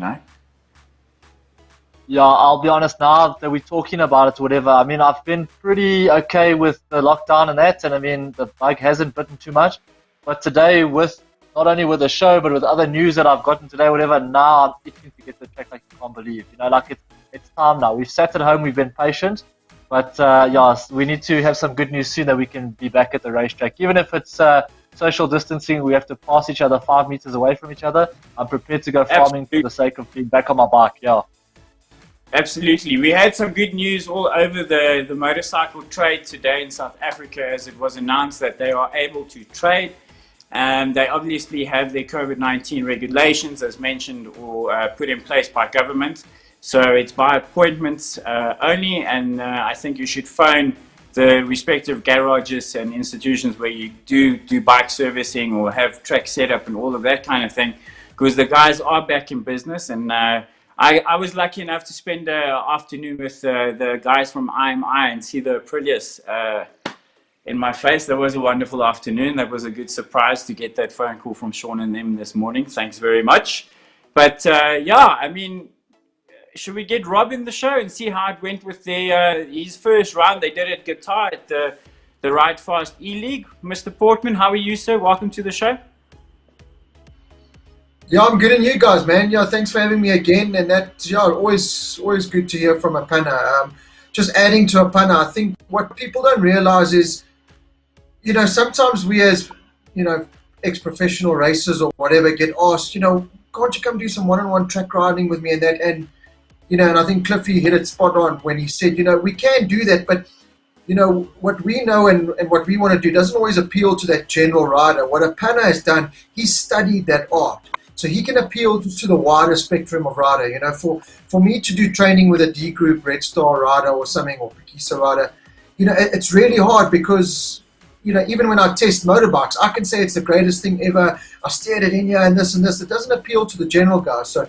Yeah, I'll be honest, now that we're talking about it, whatever, I mean, I've been pretty okay with the lockdown and that, and I mean, the bug hasn't bitten too much. But today, not only with the show, but with other news that I've gotten today, whatever, now I'm itching to get to the track like you can't believe. Like it's time now. We've sat at home, we've been patient, but we need to have some good news soon that we can be back at the racetrack. Even if it's social distancing, we have to pass each other 5 meters away from each other. I'm prepared to go farming for the sake of being back on my bike, Absolutely. We had some good news all over the motorcycle trade today in South Africa, as it was announced that they are able to trade. They obviously have their COVID-19 regulations, as mentioned, or put in place by government. So it's by appointments only, and I think you should phone the respective garages and institutions where you do bike servicing or have track setup and all of that kind of thing, because the guys are back in business. And I was lucky enough to spend an afternoon with the guys from IMI and see the Aprilius in my face. That was a wonderful afternoon. That was a good surprise to get that phone call from Sean and them this morning. Thanks very much. But I mean, should we get Rob in the show and see how it went with his first round? They did it guitar at the Ridefast E League. Mr. Portman, how are you, sir? Welcome to the show. Yeah, I'm good, and you guys, man. Yeah, thanks for having me again. And that's always good to hear from Appanna. Just adding to Appanna, I think what people don't realize is, sometimes we as, ex-professional racers or whatever get asked, can't you come do some one-on-one track riding with me and that? And, and I think Cliffie hit it spot on when he said, we can do that, but, what we know and what we want to do doesn't always appeal to that general rider. What Appanna has done, he studied that art. So he can appeal to the wider spectrum of rider. For me to do training with a D group, Red Star rider or something, or Pikisa rider, it's really hard because, even when I test motorbikes, I can say it's the greatest thing ever. I steered it in here and this and this. It doesn't appeal to the general guys. So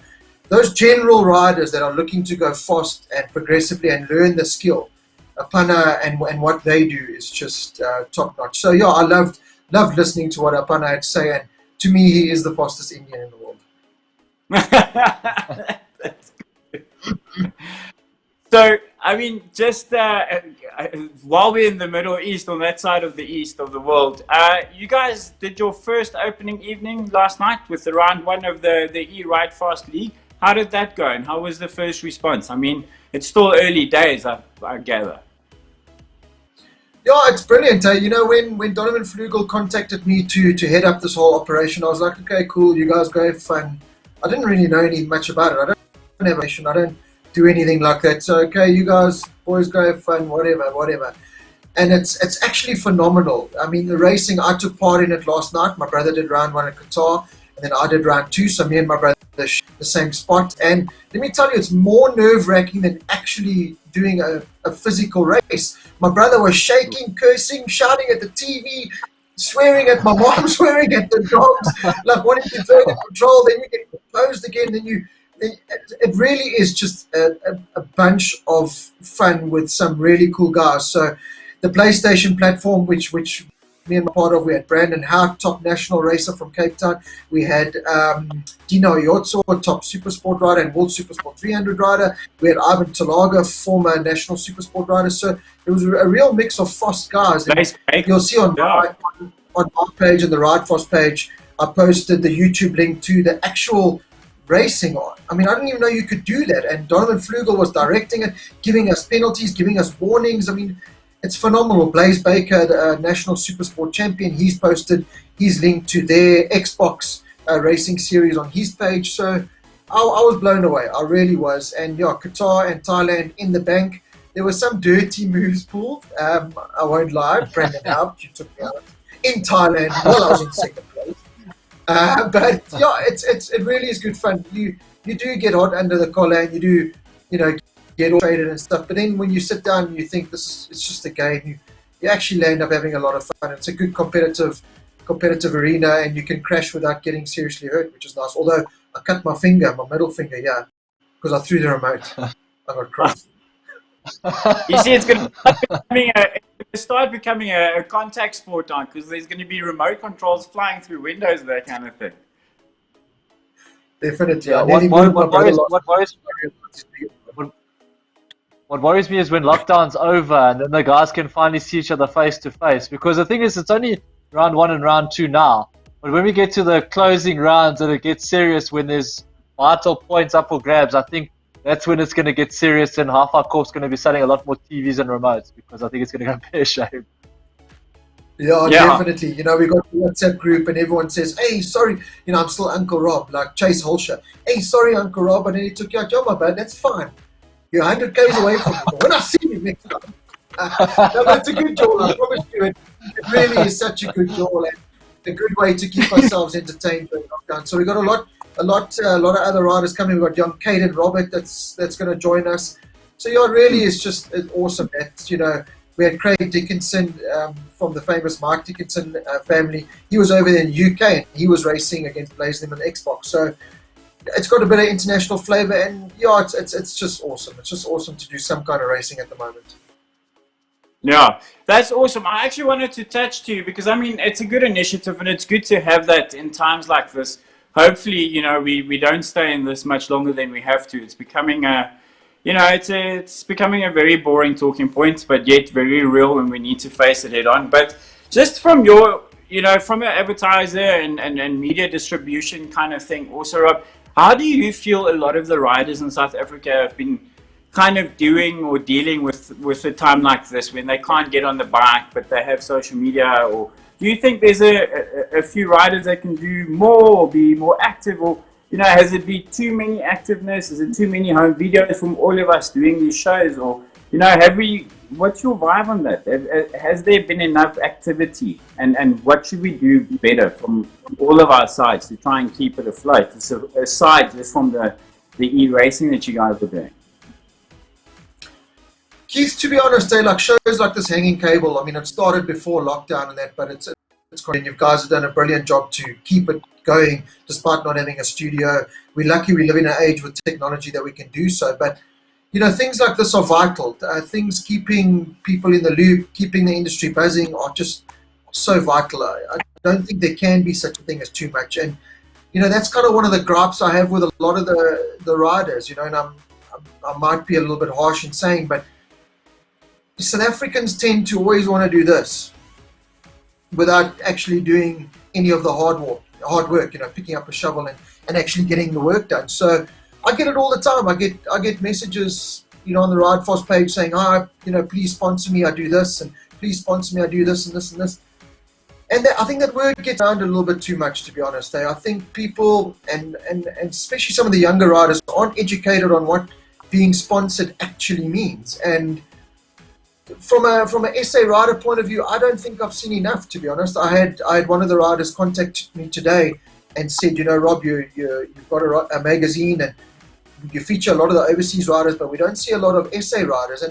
those general riders that are looking to go fast and progressively and learn the skill, Appanna and what they do is just top notch. So yeah, I loved listening to what Appanna had to say, and to me, he is the fastest Indian in the world. That's good. So, I mean, just while we're in the Middle East, on that side of the east of the world, you guys did your first opening evening last night with the round 1 of the E Ridefast League. How did that go, and how was the first response? I mean, it's still early days, I gather. Yeah, it's brilliant. You know, when Donovan Flugel contacted me to head up this whole operation, I was like, okay, cool, you guys go have fun. I didn't really know any much about it. I don't have a mission. I don't do anything like that. So, okay, you guys, boys, go have fun, whatever. And it's actually phenomenal. I mean, the racing, I took part in it last night. My brother did round 1 at Qatar, and then I did round 2. So me and my brother the same spot. And let me tell you, it's more nerve-wracking than actually doing a physical race. My brother was shaking, cursing, shouting at the TV, swearing at my mom, swearing at the dogs, like wanting to throw the control. Then you get closed again. It really is just a bunch of fun with some really cool guys. So the PlayStation platform, which me and my part of, we had Brandon Hout, top national racer from Cape Town. We had Dino Iotso, top Supersport rider and World Supersport 300 rider. We had Ivan Talaga, former national Supersport rider. So it was a real mix of fast guys. And you'll see on my page and the Ridefast page, I posted the YouTube link to the actual racing on. I mean, I didn't even know you could do that. And Donovan Flugel was directing it, giving us penalties, giving us warnings. I mean, it's phenomenal. Blaze Baker, the national Supersport champion, he's posted his link to their Xbox racing series on his page. So I was blown away. I really was. And yeah, Qatar and Thailand in the bank. There were some dirty moves pulled. I won't lie. Brandon Hout, you took me out in Thailand while I was in second place. But yeah, it really is good fun. You do get hot under the collar, and you do, get all traded and stuff. But then when you sit down and you think it's just a game, you actually end up having a lot of fun. It's a good competitive arena, and you can crash without getting seriously hurt, which is nice. Although I cut my middle finger, because I threw the remote. I got crossed. You see, it's going to start becoming a contact sport on, because there's going to be remote controls flying through windows, that kind of thing. Definitely. Yeah, what worries me is when lockdown's over and then the guys can finally see each other face to face. Because the thing is, it's only round 1 and round 2 now. But when we get to the closing rounds and it gets serious, when there's vital points up for grabs, I think that's when it's going to get serious, and Half Our Corp's going to be selling a lot more TVs and remotes, because I think it's going to go pear-shaped. Yeah, definitely. We got the WhatsApp group and everyone says, hey, sorry, I'm still Uncle Rob, like Chase Holscher. Hey, sorry, Uncle Rob, and then he took you out. Yo, my bad, that's fine. You're 100 k's away from me. But when I see you next time, no, but it's a good jaw. I promise you, it really is such a good jaw, and a good way to keep ourselves entertained during lockdown. So we got a lot of other riders coming. We've got young Caden Robert that's going to join us. So yeah, it really is just awesome. That we had Craig Dickinson from the famous Mike Dickinson family. He was over there in the UK and he was racing against Blaze Lim and Xbox. So it's got a bit of international flavor, and yeah, it's just awesome. It's just awesome to do some kind of racing at the moment. Yeah, that's awesome. I actually wanted to touch to you because, I mean, it's a good initiative, and it's good to have that in times like this. Hopefully, we don't stay in this much longer than we have to. It's becoming it's becoming a very boring talking point, but yet very real, and we need to face it head on. But just from your, from an advertiser and media distribution kind of thing, also, Rob, how do you feel a lot of the riders in South Africa have been kind of doing or dealing with a time like this, when they can't get on the bike but they have social media? Or do you think there's a few riders that can do more or be more active? Or has it been too many activeness? Is it too many home videos from all of us doing these shows? Or what's your vibe on that? Has there been enough activity, and what should we do better from all of our sides to try and keep it afloat, aside just from the e-racing that you guys are doing? Keith, to be honest, like shows like this Hanging Cable, I mean, it started before lockdown and that, but it's great. And you guys have done a brilliant job to keep it going despite not having a studio. We're lucky we live in an age with technology that we can do so. But, things like this are vital. Things keeping people in the loop, keeping the industry buzzing are just so vital. I don't think there can be such a thing as too much. And, that's kind of one of the gripes I have with a lot of the riders, and I might be a little bit harsh in saying, but South Africans tend to always want to do this without actually doing any of the hard work, picking up a shovel and actually getting the work done. So I get it all the time. I get messages, on the Ridefast page saying, please sponsor me. I do this, and please sponsor me, I do this and this and this. And I think that word gets around a little bit too much, to be honest. I think people, and especially some of the younger riders, aren't educated on what being sponsored actually means. And from a SA rider point of view, I don't think I've seen enough, to be honest. I had one of the riders contact me today and said, Rob, you've got a magazine and you feature a lot of the overseas riders, but we don't see a lot of SA riders.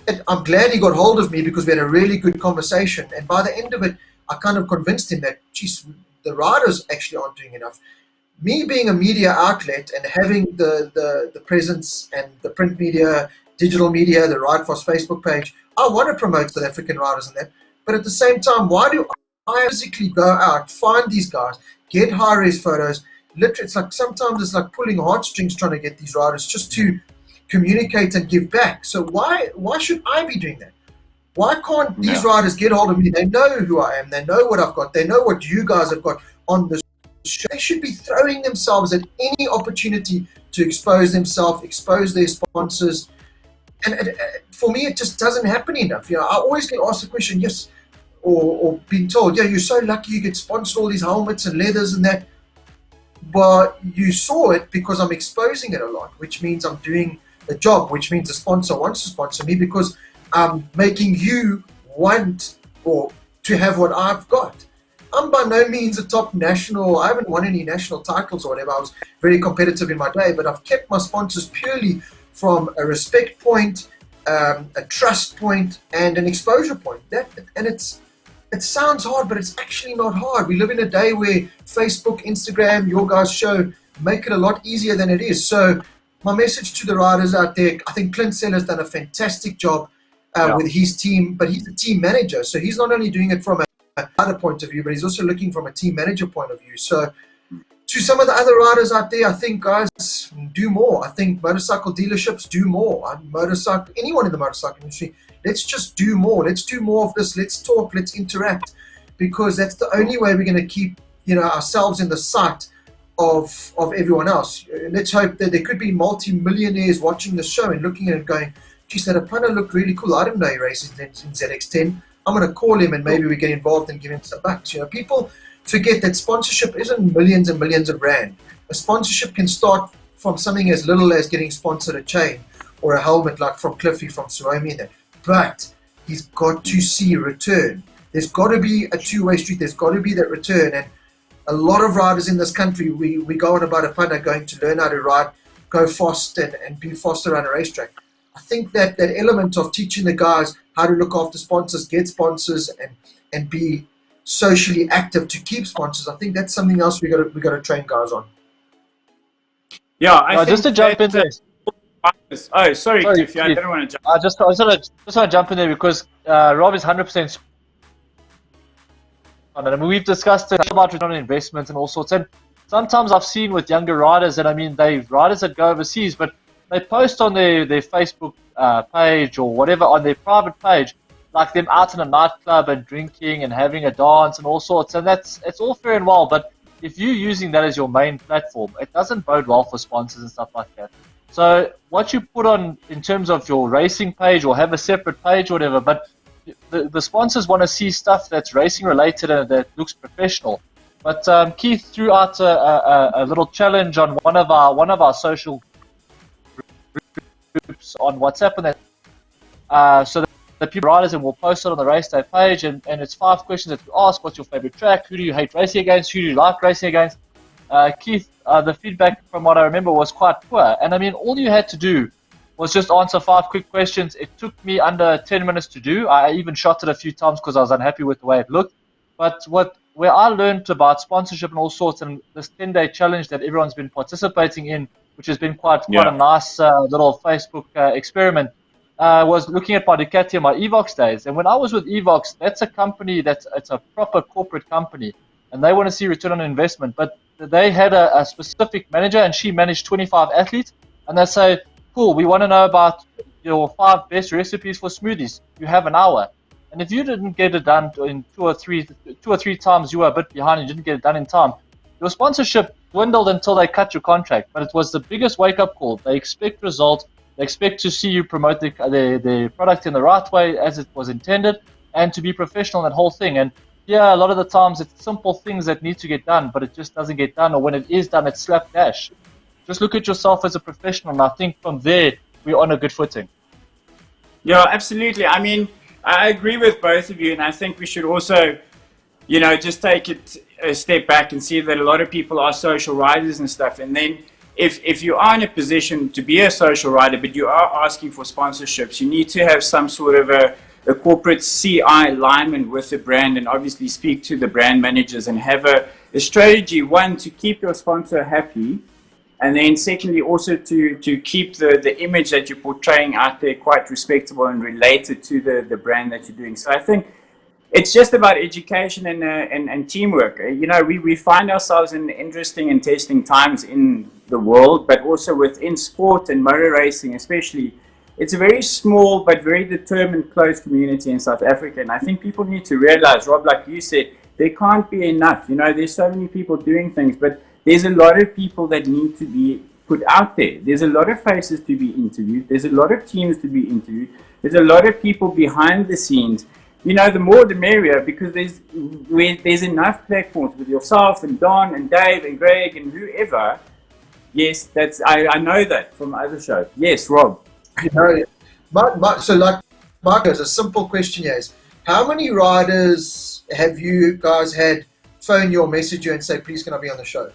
And I'm glad he got hold of me because we had a really good conversation. And by the end of it, I kind of convinced him that, geez, the riders actually aren't doing enough. Me being a media outlet and having the presence and the print media, digital media, the Ridefast Facebook page, I want to promote South African riders and that. But at the same time, why do I physically go out, find these guys, get high-res photos? Literally, it's like sometimes it's like pulling heartstrings trying to get these riders just to communicate and give back. So why should I be doing that? Why can't these riders get hold of me? They know who I am. They know what I've got. They know what you guys have got on the show. They should be throwing themselves at any opportunity to expose themselves, expose their sponsors. And for me, it just doesn't happen enough. I always get asked the question, yes, or being told, yeah, you're so lucky you get sponsored all these helmets and leathers and that. But you saw it because I'm exposing it a lot, which means I'm doing the job, which means the sponsor wants to sponsor me because I'm making you want or to have what I've got. I'm by no means a top national. I haven't won any national titles or whatever. I was very competitive in my day, but I've kept my sponsors purely from a respect point, a trust point, and an exposure point. It sounds hard, but it's actually not hard. We live in a day where Facebook, Instagram, your guys' show make it a lot easier than it is. So my message to the riders out there, I think Clint Senna's done a fantastic job with his team, but he's a team manager. So he's not only doing it from a rider point of view, but he's also looking from a team manager point of view. So to some of the other riders out there, I think, guys, do more. I think motorcycle dealerships do more. Anyone in the motorcycle industry, let's just do more. Let's do more of this. Let's talk. Let's interact, because that's the only way we're going to keep, ourselves in the sight of everyone else. Let's hope that there could be multi-millionaires watching the show and looking at it going, geez, that Appanna looked really cool. I didn't know he races in ZX10. I'm going to call him and maybe we get involved and give him some bucks. People forget that sponsorship isn't millions and millions of rand. A sponsorship can start from something as little as getting sponsored a chain or a helmet like from Cliffie, from Suomi there. But he's got to see a return. There's got to be a two-way street. There's got to be that return. And a lot of riders in this country, we go on about Appanna going to learn how to ride, go fast and be fast around a racetrack. I think that element of teaching the guys how to look after sponsors, get sponsors, and be socially active to keep sponsors, I think that's something else we got to train guys on. Yeah, I think just to jump in there. Oh, sorry, Cliffie, I didn't want to jump. I just want to jump in there because Rob is 100%. I mean, we've discussed about return on investment and all sorts. And sometimes I've seen with younger riders, and I mean, riders that go overseas, but they post on their Facebook page or whatever on their private page, like them out in a nightclub and drinking and having a dance and all sorts. And it's all fair and well, but if you're using that as your main platform, it doesn't bode well for sponsors and stuff like that. So what you put on in terms of your racing page, or have a separate page or whatever, but the sponsors want to see stuff that's racing related and that looks professional. But Keith threw out a little challenge on one of our social groups on WhatsApp, and that so that the people riders, and we'll post it on the Raceday page, and it's 5 questions that we ask. What's your favorite track? Who do you hate racing against? Who do you like racing against? Keith, the feedback from what I remember was quite poor, and I mean, all you had to do was just answer 5 quick questions. It took me under 10 minutes to do. I even shot it a few times because I was unhappy with the way it looked. But where I learned about sponsorship and all sorts, and this 10-day challenge that everyone's been participating in, which has been quite a nice little Facebook experiment, was looking at my Ducati and my Evox days. And when I was with Evox, that's a company it's a proper corporate company, and they want to see return on investment. But they had a specific manager, and she managed 25 athletes, and they say, cool, we want to know about your 5 best recipes for smoothies. You have an hour. And if you didn't get it done in 2 or 3 times, you were a bit behind and you didn't get it done in time, your sponsorship dwindled until they cut your contract. But it was the biggest wake-up call. They expect results. They expect to see you promote the product in the right way as it was intended. and to be professional in that whole thing. And yeah, a lot of the times it's simple things that need to get done, but it just doesn't get done, or when it is done, it's slapdash. Just look at yourself as a professional, and I think from there we're on a good footing. Yeah, absolutely. I mean, I agree with both of you, and I think we should also, just take it a step back and see that a lot of people are social riders and stuff. And then if you are in a position to be a social rider, but you are asking for sponsorships, you need to have some sort of a corporate CI alignment with the brand, and obviously speak to the brand managers and have a strategy, one, to keep your sponsor happy, and then secondly, also to keep the image that you're portraying out there quite respectable and related to the brand that you're doing. So I think it's just about education and teamwork. We find ourselves in interesting and testing times in the world, but also within sport and motor racing especially. It's a very small but very determined, close community in South Africa. And I think people need to realize, Rob, like you said, there can't be enough. There's so many people doing things, but there's a lot of people that need to be put out there. There's a lot of faces to be interviewed. There's a lot of teams to be interviewed. There's a lot of people behind the scenes. The more the merrier, because there's enough platforms with yourself and Don and Dave and Greg and whoever. Yes, I know that from other shows. Yes, Rob. So Marcus, a simple question here is, how many riders have you guys had phone you or message you and say, please can I be on the show?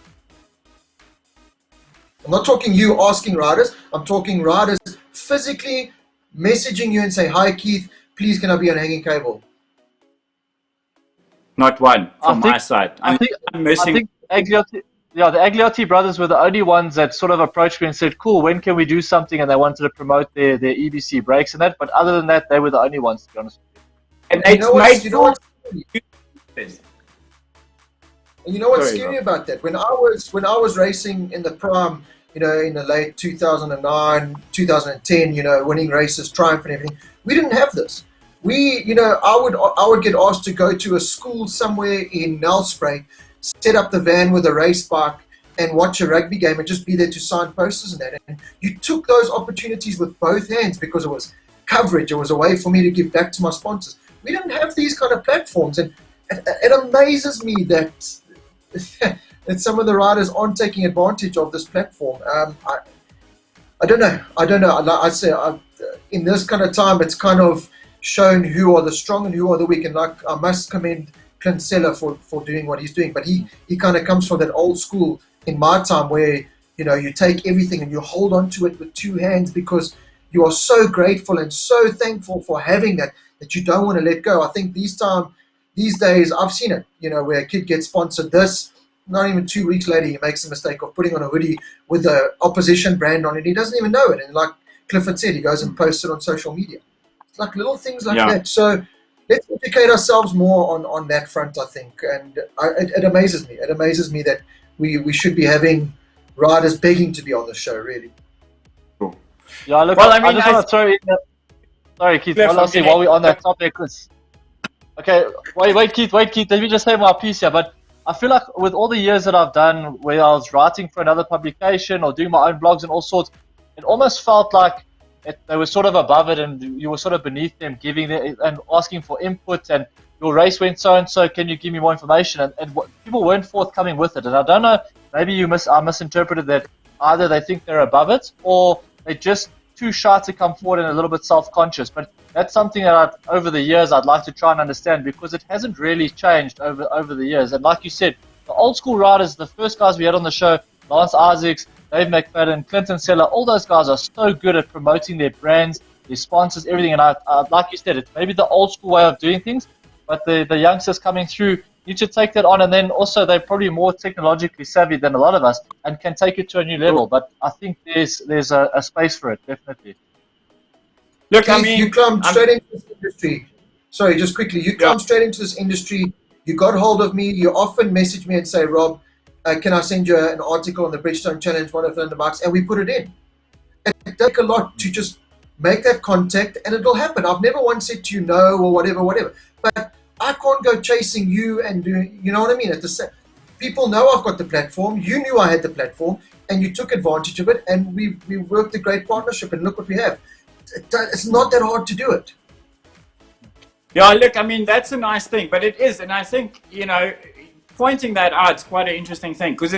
I'm not talking you asking riders, I'm talking riders physically messaging you and say, hi Keith, please can I be on Hanging Cable? Not one from my side. I'm missing. I think the Agliotti brothers were the only ones that sort of approached me and said, cool, when can we do something? And they wanted to promote their EBC brakes and that. But other than that, they were the only ones, to be honest with you. And you know what's scary about that? When I was racing in the prime, in the late 2009, 2010, winning races, triumph and everything, we didn't have this. I would get asked to go to a school somewhere in Nelspruit, set up the van with a race bike and watch a rugby game and just be there to sign posters and that. And you took those opportunities with both hands because it was coverage. It was a way for me to give back to my sponsors. We didn't have these kind of platforms, and it amazes me that that some of the riders aren't taking advantage of this platform. I don't know. Like I say, in this kind of time, it's kind of shown who are the strong and who are the weak. And like, I must commend Clint Seller for doing what he's doing. But he kind of comes from that old school in my time where, you take everything and you hold on to it with two hands because you are so grateful and so thankful for having that you don't want to let go. I think these days, I've seen it, where a kid gets sponsored this, not even 2 weeks later, he makes a mistake of putting on a hoodie with the opposition brand on it. He doesn't even know it. And like Clifford said, he goes and posts it on social media. It's like little things like that. So let's educate ourselves more on that front, I think. And it amazes me. It amazes me that we should be having riders begging to be on the show, really. Cool. Yeah, look, I just want to throw in sorry, Keith, honestly, while we're on that topic, okay, wait, Keith, let me just say my piece here. But I feel like with all the years that I've done where I was writing for another publication or doing my own blogs and all sorts, it almost felt like they were sort of above it and you were sort of beneath them, giving them and asking for input, and your race went so-and-so, can you give me more information? And people weren't forthcoming with it. And I don't know, maybe I misinterpreted that either they think they're above it or they're just too shy to come forward and a little bit self-conscious. But that's something that over the years I'd like to try and understand, because it hasn't really changed over the years. And like you said, the old school riders, the first guys we had on the show, Lance Isaacs, Dave McFadden, Clinton Seller, all those guys are so good at promoting their brands, their sponsors, everything. And I like you said, it's maybe the old school way of doing things, but the youngsters coming through need to take that on. And then also they're probably more technologically savvy than a lot of us and can take it to a new level. But I think there's a space for it, definitely. Look, Keith, you climbed straight into this industry. Sorry, just quickly. You climbed straight into this industry. You got hold of me. You often message me and say, Rob, can I send you an article on the Bridgestone Challenge, one of the bikes? And we put it in. It takes a lot to just make that contact, and it'll happen. I've never once said to you no or whatever. But I can't go chasing you and doing, you know what I mean? People know I've got the platform. You knew I had the platform, and you took advantage of it, and we worked a great partnership, and look what we have. It's not that hard to do it. Yeah, look, I mean, that's a nice thing, but it is, and I think, you know, pointing that out is quite an interesting thing because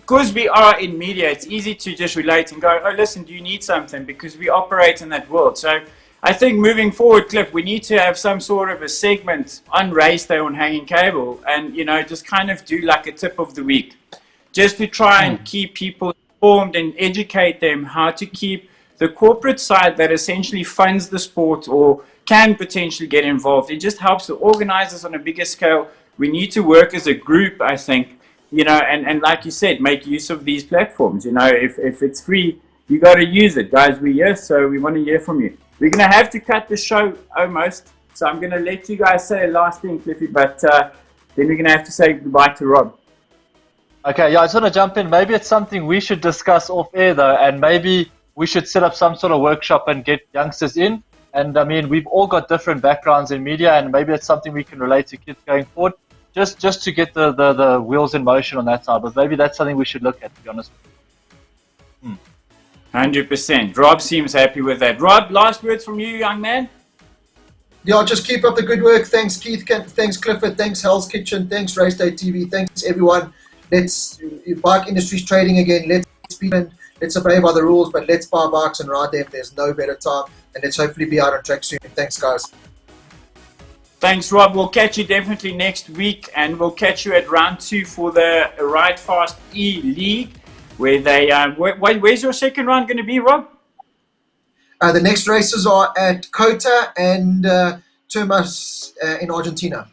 because we are in media, it's easy to just relate and go, oh, listen, do you need something? Because we operate in that world. So I think moving forward, Cliff, we need to have some sort of a segment on Raceday on Hanging Cable and, you know, just kind of do like a tip of the week just to try and keep people informed and educate them how to keep the corporate side that essentially funds the sport or can potentially get involved. It just helps the organizers on a bigger scale. We need to work as a group, I think, you know, and like you said, make use of these platforms. You know, if it's free, you got to use it. Guys, we're here, so we want to hear from you. We're going to have to cut the show almost, so I'm going to let you guys say a last thing, Cliffy, but then we're going to have to say goodbye to Rob. Okay, yeah, I just want to jump in. Maybe it's something we should discuss off air, though, and maybe we should set up some sort of workshop and get youngsters in. And I mean, we've all got different backgrounds in media, and maybe it's something we can relate to kids going forward, just to get the wheels in motion on that side. But maybe that's something we should look at, to be honest. 100%. Rob seems happy with that. Rob, last words from you, young man? Yeah, just keep up the good work. Thanks, Keith. Thanks, Clifford. Thanks, Hell's Kitchen. Thanks, Raceday TV. Thanks, everyone. Bike industry's trading again. Let's obey by the rules, but let's buy bikes and ride them. There's no better time. And let's hopefully be out on track soon. Thanks, guys. Thanks, Rob. We'll catch you definitely next week, and we'll catch you at round 2 for the Ridefast E League, where they. Where's your second round going to be, Rob? The next races are at Cota and Termas in Argentina.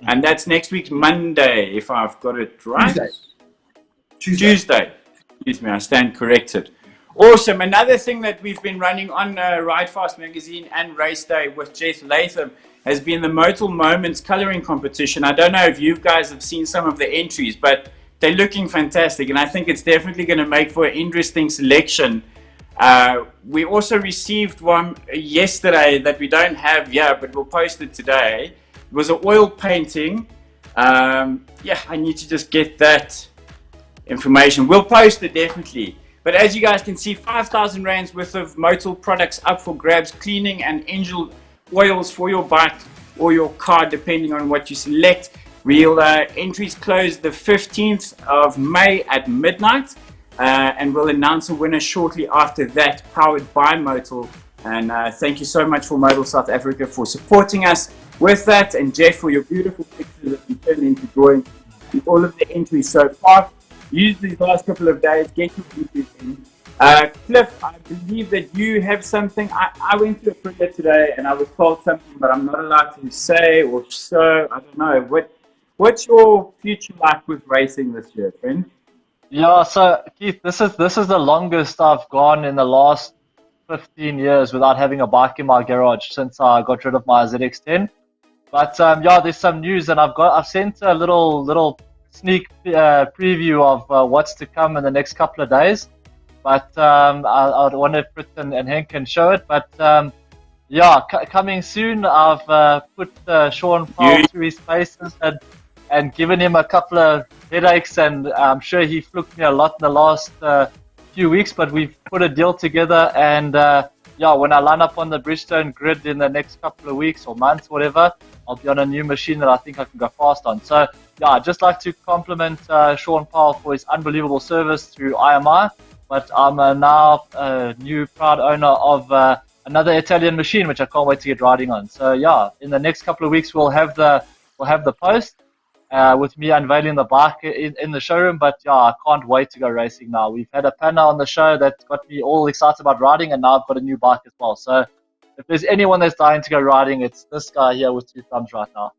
And that's next week, Monday, if I've got it right. Tuesday. Excuse me, I stand corrected. Awesome. Another thing that we've been running on Ridefast Magazine and Raceday with Jeff Latham has been the Motul Moments colouring competition. I don't know if you guys have seen some of the entries, but they're looking fantastic, and I think it's definitely going to make for an interesting selection. We also received one yesterday that we don't have here, but we'll post it today. It was an oil painting. Yeah, I need to just get that information. We'll post it definitely. But as you guys can see, 5,000 Rands worth of Motul products up for grabs, cleaning and engine oils for your bike or your car, depending on what you select. We'll entries close the 15th of May at midnight, and we'll announce a winner shortly after that, powered by Motul. And thank you so much for Motul South Africa for supporting us with that, and Jeff for your beautiful pictures that you turned into drawing with all of the entries so far. Use these last couple of days, get your entries in. Cliff, I believe that you have something. I went to Aprilia today and I was told something, but I'm not allowed to say or so. I don't know. What's your future like with racing this year, friend? Yeah, so Keith, this is the longest I've gone in the last 15 years without having a bike in my garage since I got rid of my ZX10. But yeah, there's some news, and I've sent a little sneak preview of what's to come in the next couple of days. But I want to put and Henk can show it. But yeah, coming soon. I've put Sean Powell through his paces and given him a couple of headaches, and I'm sure he fluked me a lot in the last few weeks. But we've put a deal together, and yeah, when I line up on the Bridgestone grid in the next couple of weeks or months, whatever, I'll be on a new machine that I think I can go fast on. So yeah, I'd just like to compliment Sean Powell for his unbelievable service through IMI. But I'm now a new proud owner of another Italian machine, which I can't wait to get riding on. So yeah, in the next couple of weeks we'll have the post with me unveiling the bike in the showroom. But yeah, I can't wait to go racing now. We've had Appanna on the show that got me all excited about riding, and now I've got a new bike as well. So if there's anyone that's dying to go riding, it's this guy here with 2 thumbs right now.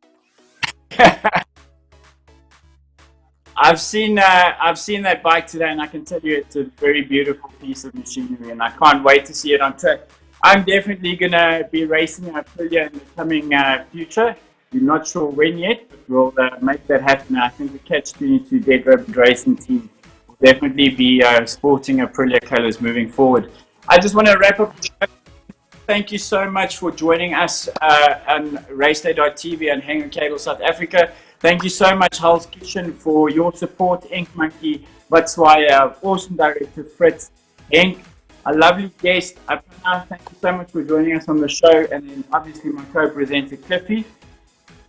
I've seen that bike today, and I can tell you it's a very beautiful piece of machinery, and I can't wait to see it on track. I'm definitely going to be racing in Aprilia in the coming future. We're not sure when yet, but we'll make that happen. I think the Catch-22 Dead Rabbit Racing team will definitely be sporting Aprilia colours moving forward. I just want to wrap up the show. Thank you so much for joining us on Raceday.tv and Hanging Cable South Africa. Thank you so much, Hell's Kitchen, for your support. Ink Monkey, Batswaya, awesome director Fritz, Henk, a lovely guest, Appanna. Thank you so much for joining us on the show, and then obviously my co-presenter, Cliffie.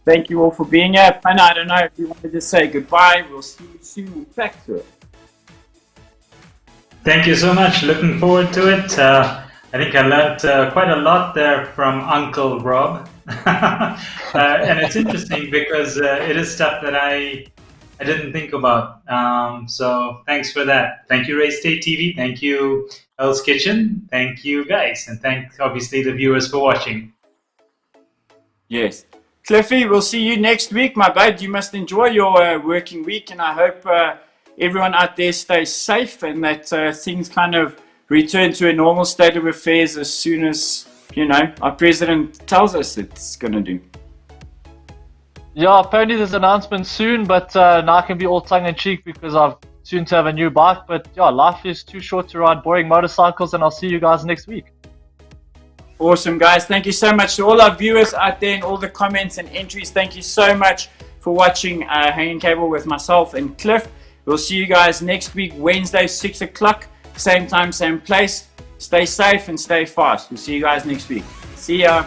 Thank you all for being here. Appanna, I don't know if you want to just say goodbye. We'll see you soon. We'll back to it. Thank you so much. Looking forward to it. I think I learned quite a lot there from Uncle Rob. And it's interesting because it is stuff that I didn't think about. So thanks for that. Thank you, Raceday TV. Thank you, Hell's Kitchen. Thank you, guys. And thank, obviously, the viewers for watching. Yes. Cliffie, we'll see you next week, my bud. You must enjoy your working week, and I hope everyone out there stays safe and that things kind of return to a normal state of affairs as soon as, you know, our president tells us it's going to do. Yeah, apparently there's an announcement soon, but now I can be all tongue-in-cheek because I've soon to have a new bike. But yeah, life is too short to ride boring motorcycles, and I'll see you guys next week. Awesome, guys. Thank you so much to all our viewers out there and all the comments and entries. Thank you so much for watching Hanging Cable with myself and Cliff. We'll see you guys next week, Wednesday, 6 o'clock. Same time, same place. Stay safe and stay fast. We'll see you guys next week. See ya.